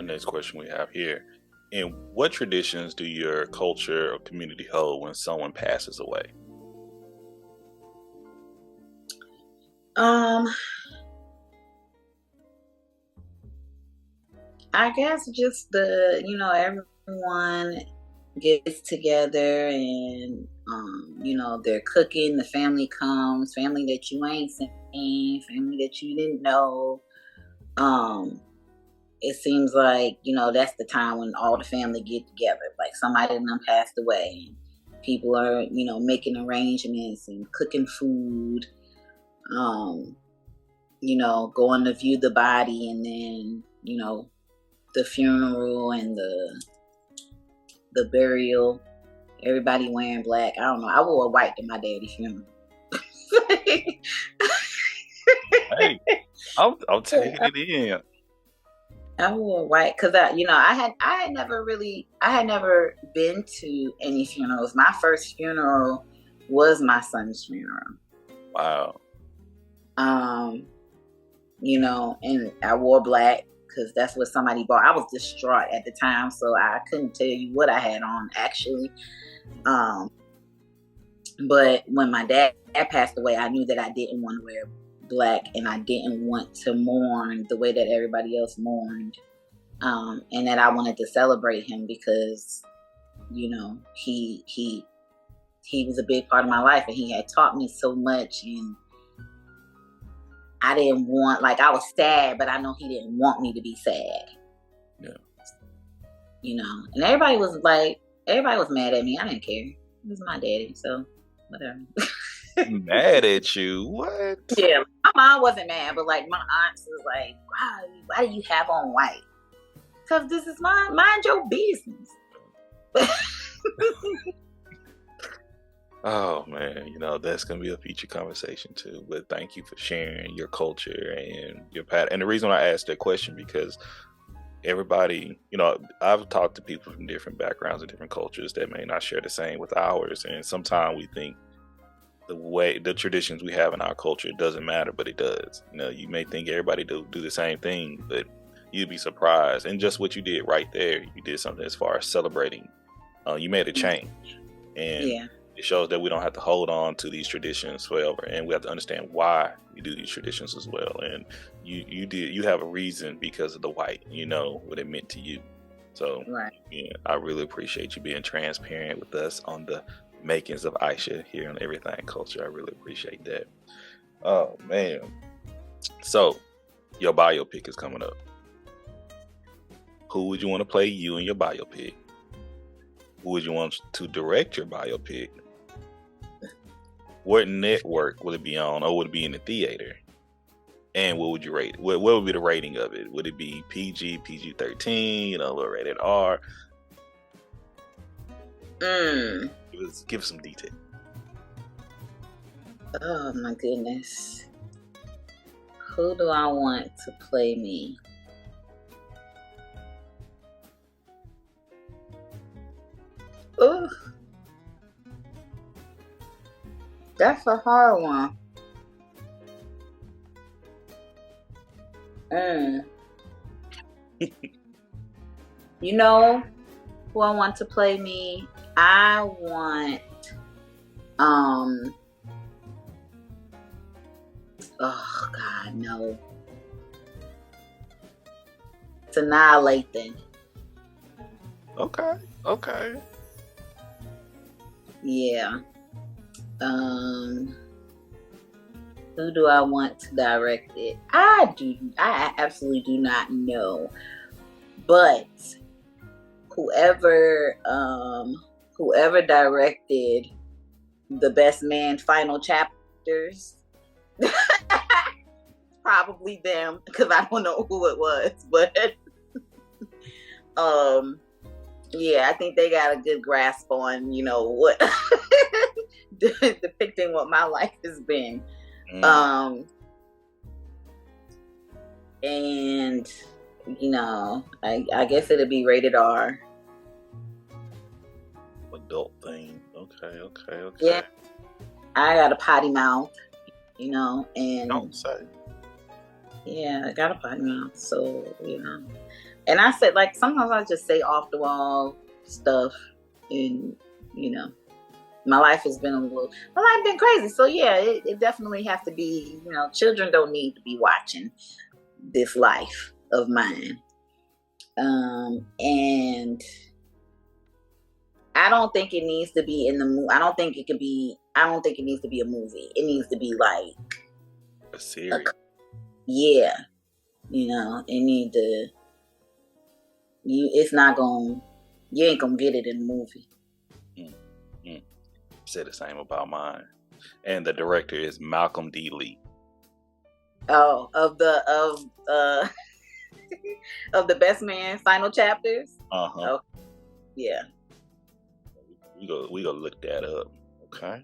[SPEAKER 2] next question we have here: And what traditions do your culture or community hold when someone passes away?
[SPEAKER 1] I guess just everyone gets together and they're cooking, the family comes, family that you ain't seen, family that you didn't know. It seems like, that's the time when all the family get together. Like somebody done passed away. People are, making arrangements and cooking food. Going to view the body, and then, the funeral and the burial. Everybody wearing black. I don't know. I wore white to my daddy's funeral.
[SPEAKER 2] Hey, I'm taking it in.
[SPEAKER 1] I wore white because I had never been to any funerals. My first funeral was my son's funeral.
[SPEAKER 2] Wow.
[SPEAKER 1] And I wore black because that's what somebody bought. I was distraught at the time, so I couldn't tell you what I had on actually. But when my dad passed away, I knew that I didn't want to wear black, and I didn't want to mourn the way that everybody else mourned. And that I wanted to celebrate him because, he was a big part of my life, and he had taught me so much, and I didn't want, I was sad, but I know he didn't want me to be sad.
[SPEAKER 2] Yeah.
[SPEAKER 1] And everybody was mad at me. I didn't care. It was my daddy, so whatever.
[SPEAKER 2] Mad at you? What?
[SPEAKER 1] Yeah, my mom wasn't mad, but my aunts was like, why do you have on white? Because this is mind your business.
[SPEAKER 2] Oh man, that's gonna be a future conversation too. But thank you for sharing your culture and your pattern. And the reason I asked that question because everybody, I've talked to people from different backgrounds and different cultures that may not share the same with ours, and sometimes we think the traditions we have in our culture doesn't matter, but it does. You may think everybody do the same thing, but you'd be surprised. And just what you did right there, you did something as far as celebrating. You made a change, and it shows that we don't have to hold on to these traditions forever, and we have to understand why we do these traditions as well. And you have a reason because of the white. What it meant to you. So
[SPEAKER 1] right.
[SPEAKER 2] Yeah, I really appreciate you being transparent with us on the Makings of Isha here on Everythang Culture. I really appreciate that. Oh man. So your biopic is coming up. Who would you want to play you in your biopic? Who would you want to direct your biopic? What network would it be on, or would it be in the theater? And what would you rate? What would be the rating of it? Would it be PG, PG-13, or rated R? Give some detail.
[SPEAKER 1] Oh my goodness. Who do I want to play me? Ooh. That's a hard one. Who I want to play me? I want oh God, no. It's Annihilating.
[SPEAKER 2] Okay.
[SPEAKER 1] Yeah. Who do I want to direct it? I absolutely do not know. But whoever directed The Best Man final chapters, probably them, because I don't know who it was, but yeah, I think they got a good grasp on what depicting what my life has been. And I guess it'll be rated R.
[SPEAKER 2] Adult thing. Okay.
[SPEAKER 1] Yeah, I got a potty mouth, and
[SPEAKER 2] don't say.
[SPEAKER 1] Yeah, I got a potty mouth, so And I said, like, sometimes I just say off the wall stuff, and you know, my life has been crazy. So yeah, it definitely have to be, you know, children don't need to be watching this life of mine. And I don't think it needs to be in the movie. I don't think it needs to be a movie. It needs to be like
[SPEAKER 2] a series.
[SPEAKER 1] Yeah. You know, it need to, it's not going, you ain't gonna get it in the movie.
[SPEAKER 2] Say the same about mine. And the director is Malcolm D. Lee.
[SPEAKER 1] Oh, of the of the Best Man final chapters.
[SPEAKER 2] Oh,
[SPEAKER 1] yeah.
[SPEAKER 2] We go look that up. Okay.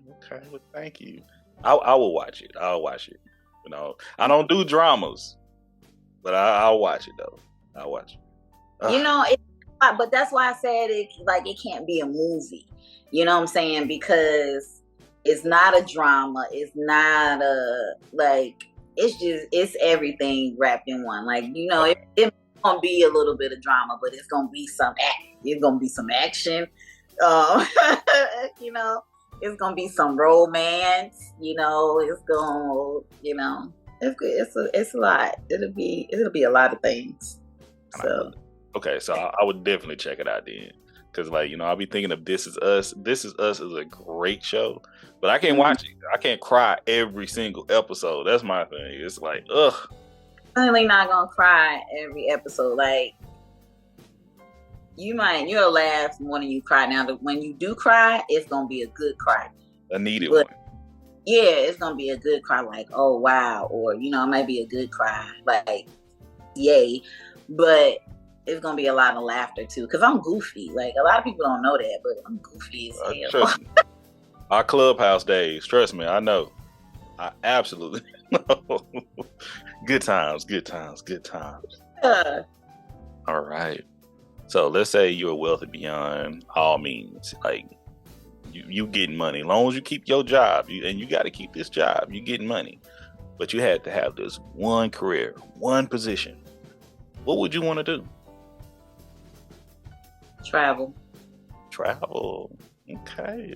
[SPEAKER 2] Well, thank you. I will watch it. I'll watch it. You know, I don't do dramas, but I'll watch it though. I'll watch it.
[SPEAKER 1] You know, but that's why I said it can't be a movie. You know what I'm saying? Because it's not a drama. It's not it's everything wrapped in one. Like, you know, it's gonna be a little bit of drama, but it's gonna be some action. You know, it's gonna be some romance. You know, it's a lot. It'll be a lot of things. So
[SPEAKER 2] okay, so I would definitely check it out then. Because, like, you know, I'll be thinking of This Is Us. This Is Us is a great show, but I can't watch it. I can't cry every single episode. That's my thing. It's like, ugh.
[SPEAKER 1] Certainly not gonna cry every episode. Like, you'll laugh more than you cry. Now, when you do cry, it's gonna be a good cry.
[SPEAKER 2] A needed one.
[SPEAKER 1] Yeah, it's gonna be a good cry. Like, oh wow, or you know, it might be a good cry. Like, yay, but it's gonna be a lot of laughter too, because I'm goofy. Like, a lot of people don't know that, but I'm goofy as hell.
[SPEAKER 2] Trust me. Our Clubhouse days, trust me, I know. I absolutely know. Good times. All right. So let's say you're wealthy beyond all means. Like, you getting money. As long as you keep your job, and you got to keep this job, you getting money. But you had to have this one career, one position. What would you want to do?
[SPEAKER 1] Travel.
[SPEAKER 2] Okay.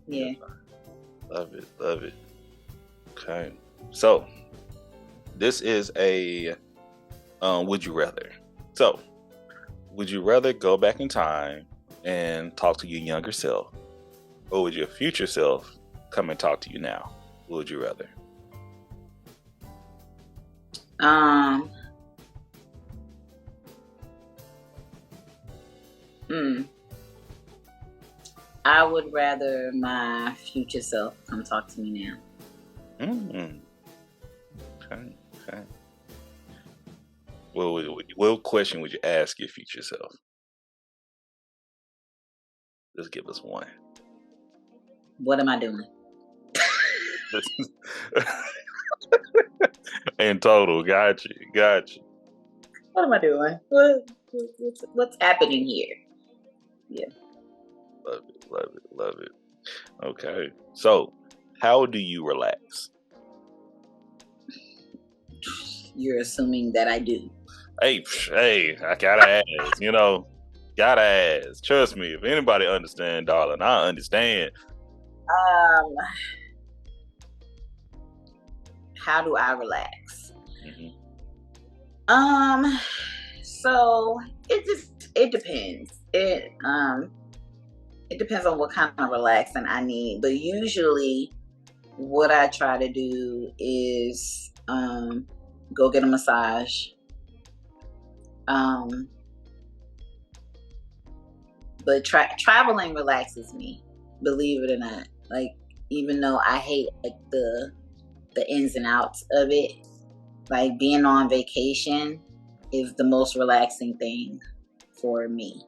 [SPEAKER 1] Yeah.
[SPEAKER 2] Love it. Okay. So this is a would you rather. So would you rather go back in time and talk to your younger self, or would your future self come and talk to you now? What would you rather?
[SPEAKER 1] I would rather my future self come talk to me now.
[SPEAKER 2] Okay. What question would you ask your future self? Just give us one.
[SPEAKER 1] What am I doing?
[SPEAKER 2] In total, got you.
[SPEAKER 1] What am I doing? What's happening here? Yeah.
[SPEAKER 2] Love it. Okay. So, how do you relax?
[SPEAKER 1] You're assuming that I do.
[SPEAKER 2] Hey, I gotta ask, you know. Gotta ask. Trust me, if anybody understand, darling, I understand.
[SPEAKER 1] How do I relax?
[SPEAKER 2] Mm-hmm.
[SPEAKER 1] So it depends. It depends on what kind of relaxing I need. But usually what I try to do is go get a massage. But traveling relaxes me, believe it or not. Like, even though I hate like the ins and outs of it, like being on vacation is the most relaxing thing for me.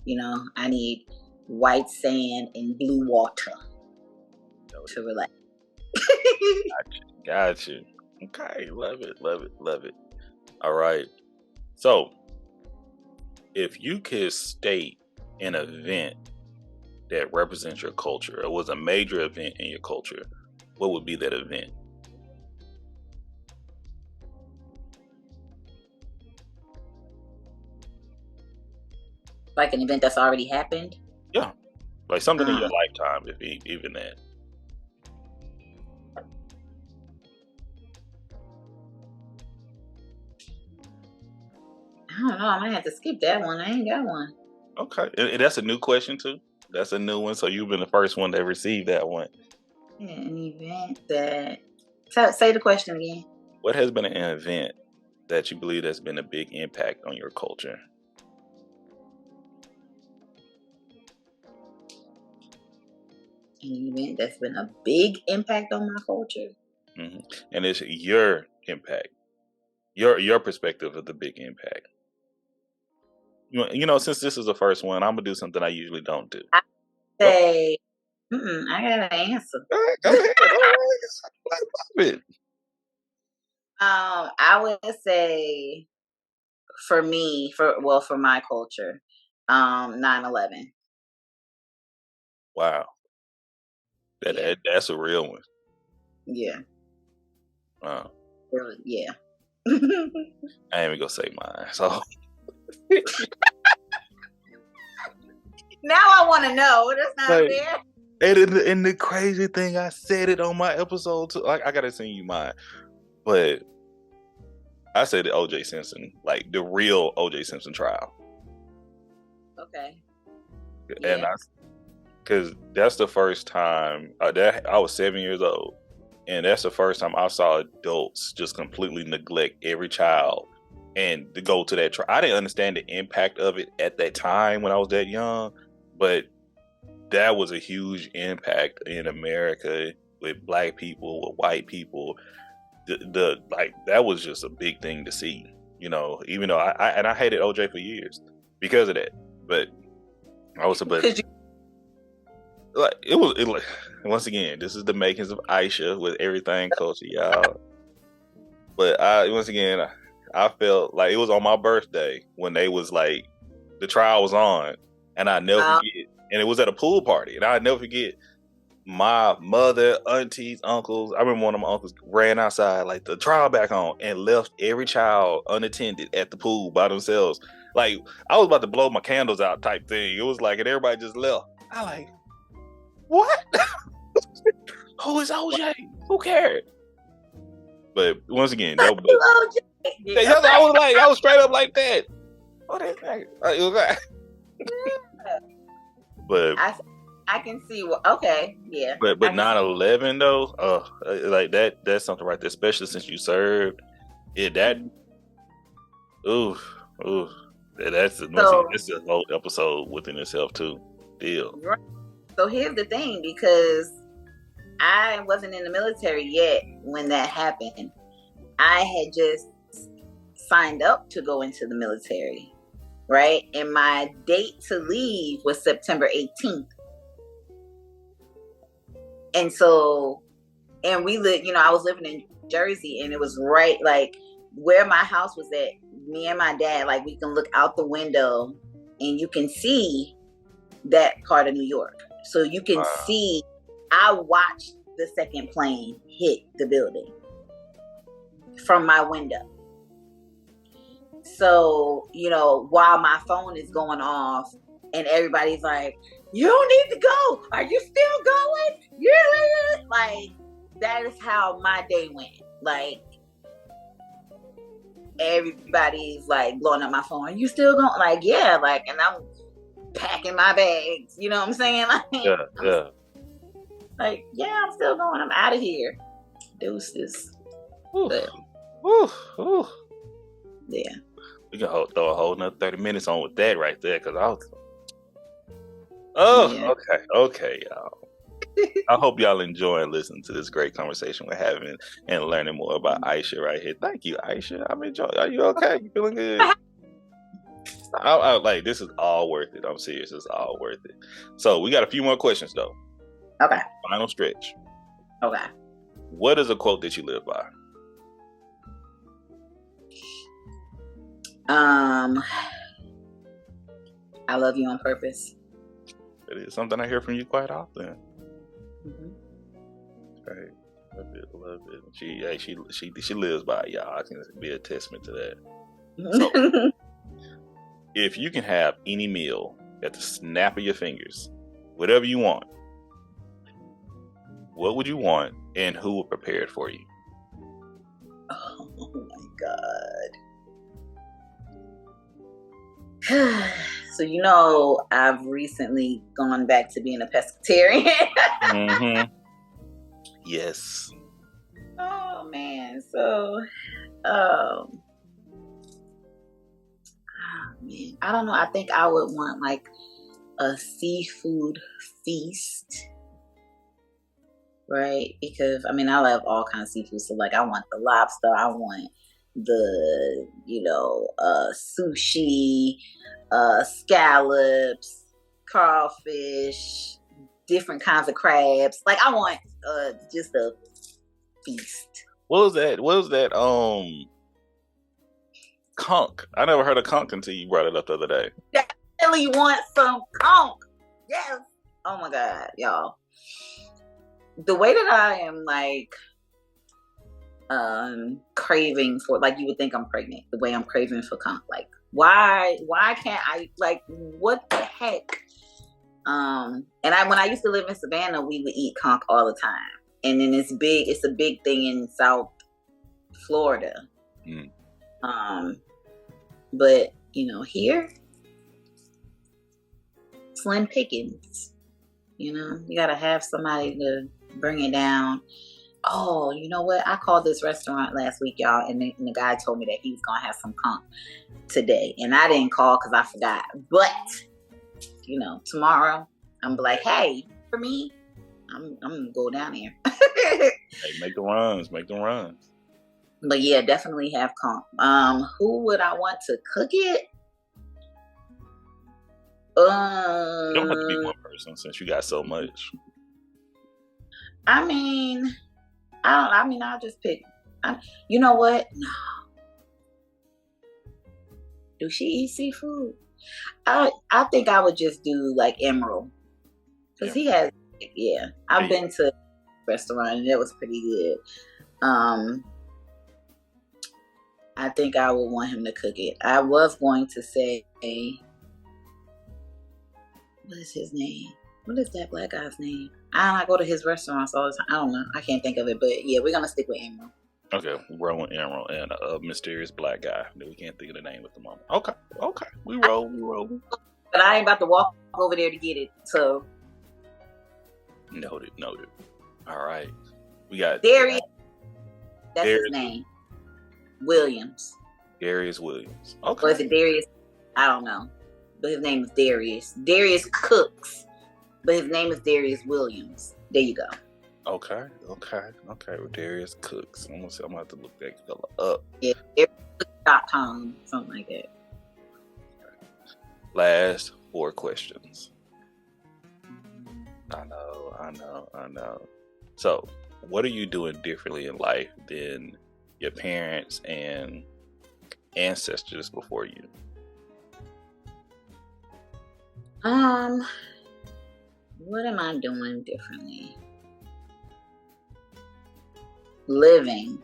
[SPEAKER 1] You know, I need white sand and blue water to relax.
[SPEAKER 2] Got you. Okay, love it. All right. So, if you could state an event that represents your culture, or was a major event in your culture, what would be that event?
[SPEAKER 1] Like an event that's already happened?
[SPEAKER 2] Yeah, like something in your
[SPEAKER 1] Um,
[SPEAKER 2] lifetime, if even that.
[SPEAKER 1] I don't know. I might have to skip that one. I ain't got one.
[SPEAKER 2] Okay, and that's a new question too. That's a new one. So you've been the first one to receive that one.
[SPEAKER 1] Yeah, an event that. Say the question again.
[SPEAKER 2] What has been an event that you believe has been a big impact on your culture?
[SPEAKER 1] An event that's been a big impact on my culture.
[SPEAKER 2] Hmm. And it's your impact, your perspective of the big impact. You know, since this is the first one, I'm gonna do something I usually don't do.
[SPEAKER 1] I
[SPEAKER 2] Go,
[SPEAKER 1] say, I got an answer.
[SPEAKER 2] go ahead. All right. I love it.
[SPEAKER 1] I would say for me, for my culture, 9/11.
[SPEAKER 2] Wow,
[SPEAKER 1] Yeah,
[SPEAKER 2] that's a real one.
[SPEAKER 1] yeah,
[SPEAKER 2] Wow.
[SPEAKER 1] really, yeah.
[SPEAKER 2] I ain't even gonna say mine. So
[SPEAKER 1] Now I want to know. That's not
[SPEAKER 2] like,
[SPEAKER 1] fair.
[SPEAKER 2] and the crazy thing, I said it on my episode too. Like, I gotta send you mine, but I said the O.J. Simpson, like the real O.J. Simpson trial,
[SPEAKER 1] Okay.
[SPEAKER 2] and
[SPEAKER 1] Yeah.
[SPEAKER 2] because that's the first time that I was 7 years old, and that's the first time I saw adults just completely neglect every child and to go to that trial. I didn't understand the impact of it at that time when I was that young, but that was a huge impact in America with black people, with white people. The like that was just a big thing to see, you know. Even though I hated OJ for years because of that, but I was but
[SPEAKER 1] Because you.
[SPEAKER 2] like it like once again, this is the makings of Isha with Everything Culture, y'all. But I felt like it was on my birthday when they was like the trial was on, and I never forget. And it was at a pool party, and I never forget my mother, aunties, uncles. I remember one of my uncles ran outside like the trial back on and left every child unattended at the pool by themselves. Like I was about to blow my candles out type thing. It was like, and everybody just left. I like, what? Who is OJ? Who cared? But once again, that was, I was straight up like that. Oh, that thing. It was like, but
[SPEAKER 1] I can see what. Okay, yeah.
[SPEAKER 2] but 9/11 though, like that's something right there, especially since you served. Yeah, that. Ooh, ooh. That's a whole episode within itself too. Deal.
[SPEAKER 1] Right. So here's the thing, because I wasn't in the military yet when that happened. I had just signed up to go into the military, right? And my date to leave was September 18th. And so, and we lived, I was living in Jersey, and it was right, like, where my house was at, me and my dad, like, we can look out the window and you can see that part of New York. So you can see, I watched the second plane hit the building from my window. So, while my phone is going off and everybody's like, you don't need to go. Are you still going? Yeah. Like, that is how my day went. Like, everybody's like blowing up my phone. Are you still going? Like, yeah. Like, and I'm packing my bags. You know what I'm saying? Like,
[SPEAKER 2] yeah.
[SPEAKER 1] Like, yeah, I'm still going. I'm out of here. Deuces.
[SPEAKER 2] But,
[SPEAKER 1] yeah.
[SPEAKER 2] We can throw a whole another 30 minutes on with that right there, because I was.
[SPEAKER 1] Yeah.
[SPEAKER 2] Okay, y'all. I hope y'all enjoying listening to this great conversation we're having and learning more about Isha right here. Thank you, Isha. I'm enjoying. Are you okay? You feeling good? I like, this is all worth it. I'm serious. It's all worth it. So we got a few more questions though.
[SPEAKER 1] Okay.
[SPEAKER 2] Final stretch.
[SPEAKER 1] Okay.
[SPEAKER 2] What is a quote that you live by?
[SPEAKER 1] I love you on purpose.
[SPEAKER 2] It is something I hear from you quite often.
[SPEAKER 1] Mm-hmm.
[SPEAKER 2] Okay. Love it. She lives by it, y'all. I can be a testament to that. So, If you can have any meal at the snap of your fingers, whatever you want, what would you want, and who would prepare it for you?
[SPEAKER 1] Oh my God. So I've recently gone back to being a pescatarian.
[SPEAKER 2] Mm-hmm. Yes.
[SPEAKER 1] Oh man. So man, I don't know. I think I would want like a seafood feast, right? Because I love all kinds of seafood. So like, I want the lobster. I want the sushi, scallops, crawfish, different kinds of crabs. Like, I want just a feast.
[SPEAKER 2] What was that? Conch. I never heard of conch until you brought it up the other day.
[SPEAKER 1] Definitely want some conch. Yes. Oh my God, y'all. The way that I am like craving for, like, you would think I'm pregnant, the way I'm craving for conch. Like, why can't I, like, what the heck? And when I used to live in Savannah, we would eat conch all the time. And then it's a big thing in South Florida.
[SPEAKER 2] Mm.
[SPEAKER 1] But here, slim pickings. You gotta have somebody to bring it down. Oh, you know what? I called this restaurant last week, y'all, and the guy told me that he was gonna have some conch today, and I didn't call because I forgot. But tomorrow I'm like, hey, for me, I'm gonna go down there.
[SPEAKER 2] Hey, make the runs.
[SPEAKER 1] But yeah, definitely have conch. Who would I want to cook it?
[SPEAKER 2] You don't have to be one person since you got so much.
[SPEAKER 1] I'll just pick. You know what? No. Do she eat seafood? I think I would just do like Emerald, because he has. Yeah, I've been to a restaurant and it was pretty good. I think I would want him to cook it. I was going to say, what is his name? What is that black guy's name? I go to his restaurants all the time. I don't know. I can't think of it. But yeah, we're going to stick with Emerald.
[SPEAKER 2] Okay, we're rolling Emerald and a mysterious black guy that we can't think of the name at the moment. Okay. We roll.
[SPEAKER 1] But I ain't about to walk over there to get it. So.
[SPEAKER 2] Noted. All right. We got
[SPEAKER 1] Darius. That's his name. Williams.
[SPEAKER 2] Darius Williams. Okay.
[SPEAKER 1] Or is it Darius? I don't know. But his name is Darius. Darius cooks, but his name is Darius Williams. There you go.
[SPEAKER 2] Okay. Well, Darius cooks. I'm gonna have to look that fella up.
[SPEAKER 1] Yeah, Darius.com, something like that.
[SPEAKER 2] Last 4 questions. I know. So, what are you doing differently in life than your parents and ancestors before you?
[SPEAKER 1] What am I doing differently? Living.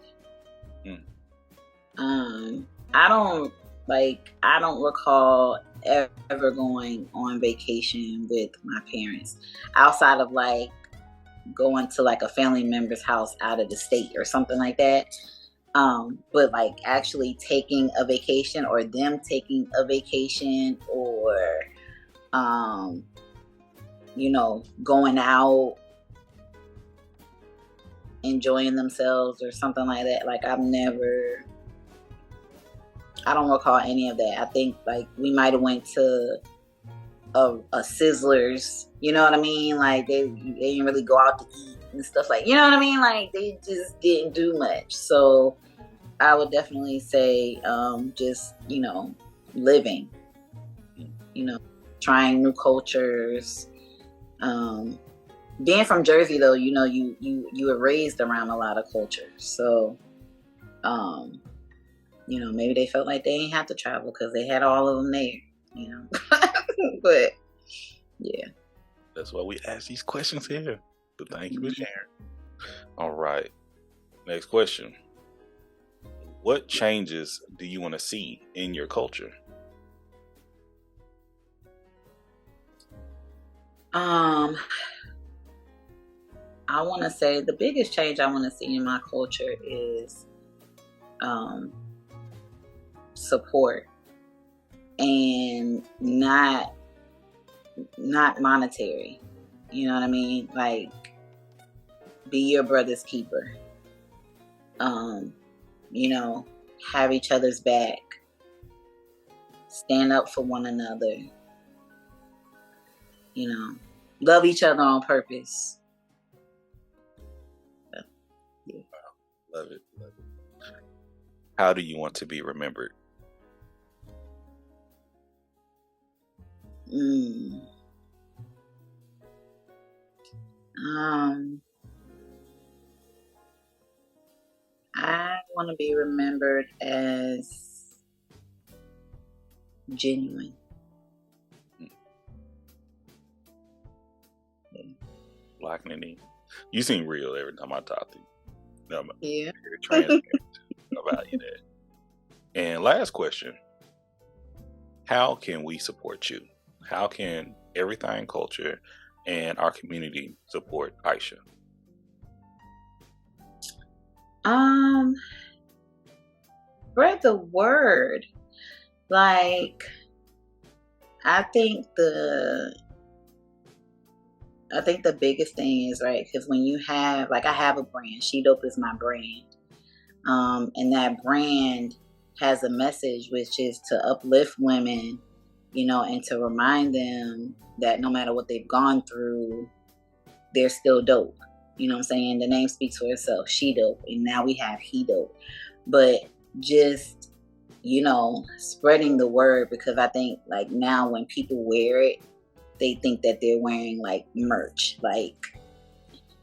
[SPEAKER 1] I don't recall ever going on vacation with my parents outside of like going to like a family member's house out of the state or something like that. But like actually taking a vacation or them taking a vacation or going out, enjoying themselves or something like that. Like I don't recall any of that. I think like we might have went to a Sizzlers, you know what I mean? Like they didn't really go out to eat and stuff, like, you know what I mean? Like they just didn't do much. So I would definitely say just, living, trying new cultures. Being from Jersey though, you were raised around a lot of cultures. So maybe they felt like they ain't have to travel because they had all of them there, But yeah,
[SPEAKER 2] that's why we ask these questions here. But thank you for sharing. All right, next question. What changes do you want to see in your culture?
[SPEAKER 1] I want to say the biggest change I want to see in my culture is support, and not monetary. You know what I mean? Like, be your brother's keeper. You know, have each other's back. Stand up for one another. You know, love each other on purpose.
[SPEAKER 2] Yeah. Love it. Love it. How do you want to be remembered?
[SPEAKER 1] I want to be remembered as genuine.
[SPEAKER 2] Locking it in. You seem real every time I talk to you. No,
[SPEAKER 1] yeah.
[SPEAKER 2] Very transparent. I value that. And last question. How can we support you? How can Everythang Culture and our community support Isha?
[SPEAKER 1] Spread the word. Like, I think the biggest thing is, right, because when you have, like, I have a brand. She Dope is my brand. And that brand has a message, which is to uplift women, you know, and to remind them that no matter what they've gone through, they're still dope. You know what I'm saying? The name speaks for itself. She Dope. And now we have He Dope. But just, you know, spreading the word, because I think, like, now when people wear it, they think that they're wearing, like, merch. Like,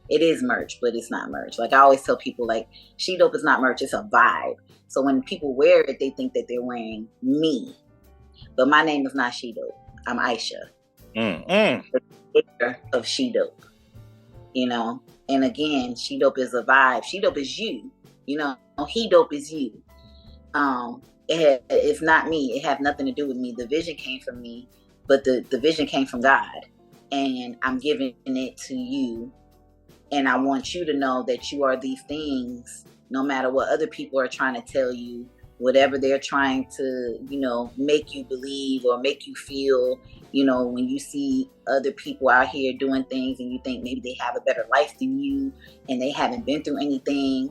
[SPEAKER 1] it is merch, but it's not merch. Like, I always tell people, like, She Dope is not merch. It's a vibe. So when people wear it, they think that they're wearing me. But my name is not She Dope. I'm Isha. The picture of She Dope. You know? And again, She Dope is a vibe. She Dope is you. You know? He Dope is you. It's not me. It had nothing to do with me. The vision came from me, but the vision came from God. And I'm giving it to you. And I want you to know that you are these things, no matter what other people are trying to tell you, whatever they're trying to, you know, make you believe or make you feel. You know, when you see other people out here doing things and you think maybe they have a better life than you and they haven't been through anything.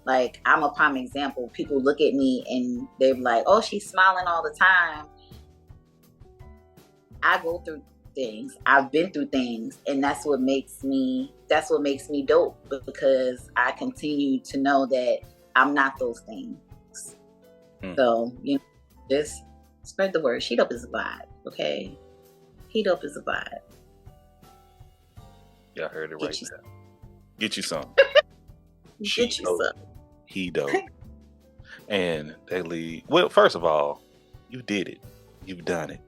[SPEAKER 1] Like, I'm a prime example. People look at me and they're like, oh, she's smiling all the time. I go through things. I've been through things, and that's what makes me dope, because I continue to know that I'm not those things. So, you know, just spread the word. She Dope is a vibe, okay? He Dope is a vibe.
[SPEAKER 2] Y'all heard it right there. Get you some.
[SPEAKER 1] Get you some.
[SPEAKER 2] He Dope. And they lead. Well, first of all, you did it. You've done it.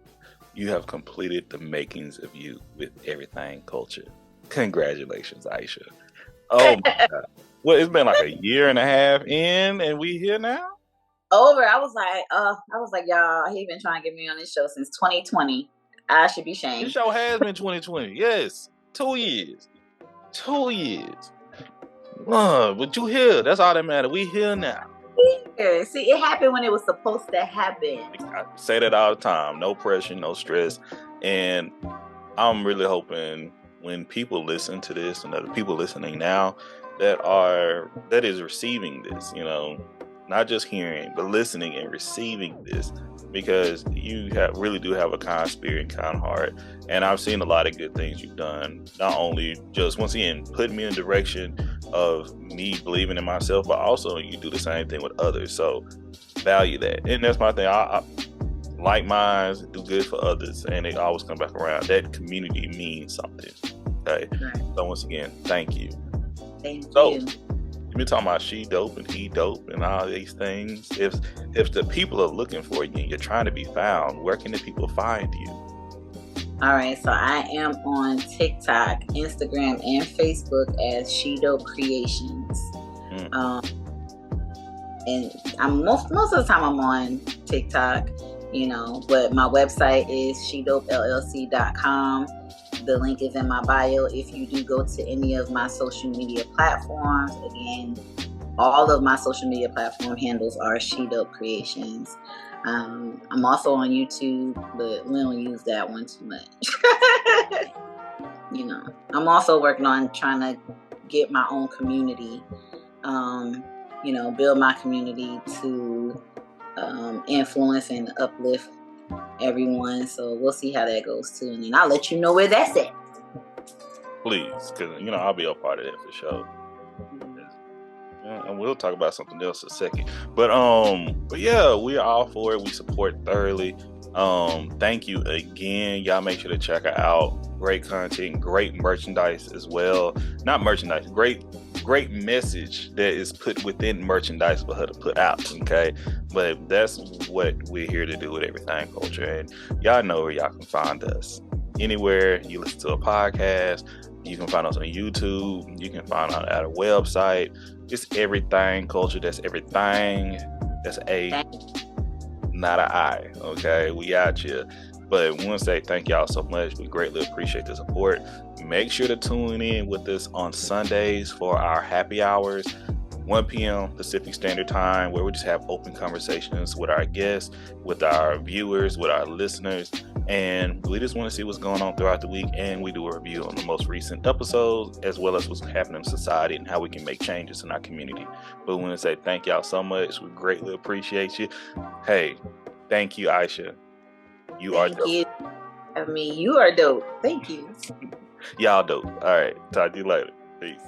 [SPEAKER 2] You have completed the makings of you with Everythang Culture. Congratulations, Isha. Oh my God. Well, it's been like a year and a half in, and we here now?
[SPEAKER 1] Over. I was like, y'all, he been trying to get me on this show since 2020. I should be shamed.
[SPEAKER 2] This show has been 2020. Yes. 2 years. 2 years. But you here. That's all that matters. We here now.
[SPEAKER 1] Yeah. See, it happened when it was supposed to happen.
[SPEAKER 2] I say that all the time. No pressure, no stress. And I'm really hoping when people listen to this, and other people listening now that is receiving this, you know, not just hearing, but listening and receiving this, because you really do have a kind spirit, kind heart. And I've seen a lot of good things you've done, not only just, once again, putting me in the direction of me believing in myself, but also you do the same thing with others. So value that. And that's my thing. I like mine, do good for others, and they always come back around. That community means something. Okay. Right. So once again, thank you.
[SPEAKER 1] Thank you.
[SPEAKER 2] You've been talking about She Dope and He Dope and all these things. If the people are looking for you and you're trying to be found, where can the people find you?
[SPEAKER 1] All right, so I am on TikTok, Instagram, and Facebook as She Dope Creations. And I'm most of the time I'm on TikTok, you know, but my website is shedopellc.com. The link is in my bio. If you do go to any of my social media platforms, again, all of my social media platform handles are She Dope Creations. I'm also on YouTube, but we don't use that one too much. You know, I'm also working on trying to get my own community, you know, build my community to influence and uplift everyone. So we'll see how that goes too, and then I'll let you know where that's at.
[SPEAKER 2] Please, because you know I'll be a part of that for sure. And we'll talk about something else in a second. But yeah, we're all for it. We support thoroughly. Thank you again. Y'all make sure to check her out. Great content, great merchandise as well. Not merchandise, great message that is put within merchandise for her to put out. Okay. But that's what we're here to do with Everythang Culture. And y'all know where y'all can find us. Anywhere you listen to a podcast, you can find us on YouTube. You can find us at a website. It's Everythang Culture. That's everything. That's A, not an I. Okay, we out here. But we want to say thank y'all so much. We greatly appreciate the support. Make sure to tune in with us on Sundays for our happy hours, 1 p.m. Pacific Standard Time, where we just have open conversations with our guests, with our viewers, with our listeners. And we just want to see what's going on throughout the week. And we do a review on the most recent episodes, as well as what's happening in society and how we can make changes in our community. But we want to say thank y'all so much. We greatly appreciate you. Hey, thank you, Isha. You are dope.
[SPEAKER 1] You. I mean, you are dope. Thank you.
[SPEAKER 2] Y'all dope. All right. Talk to you later. Peace.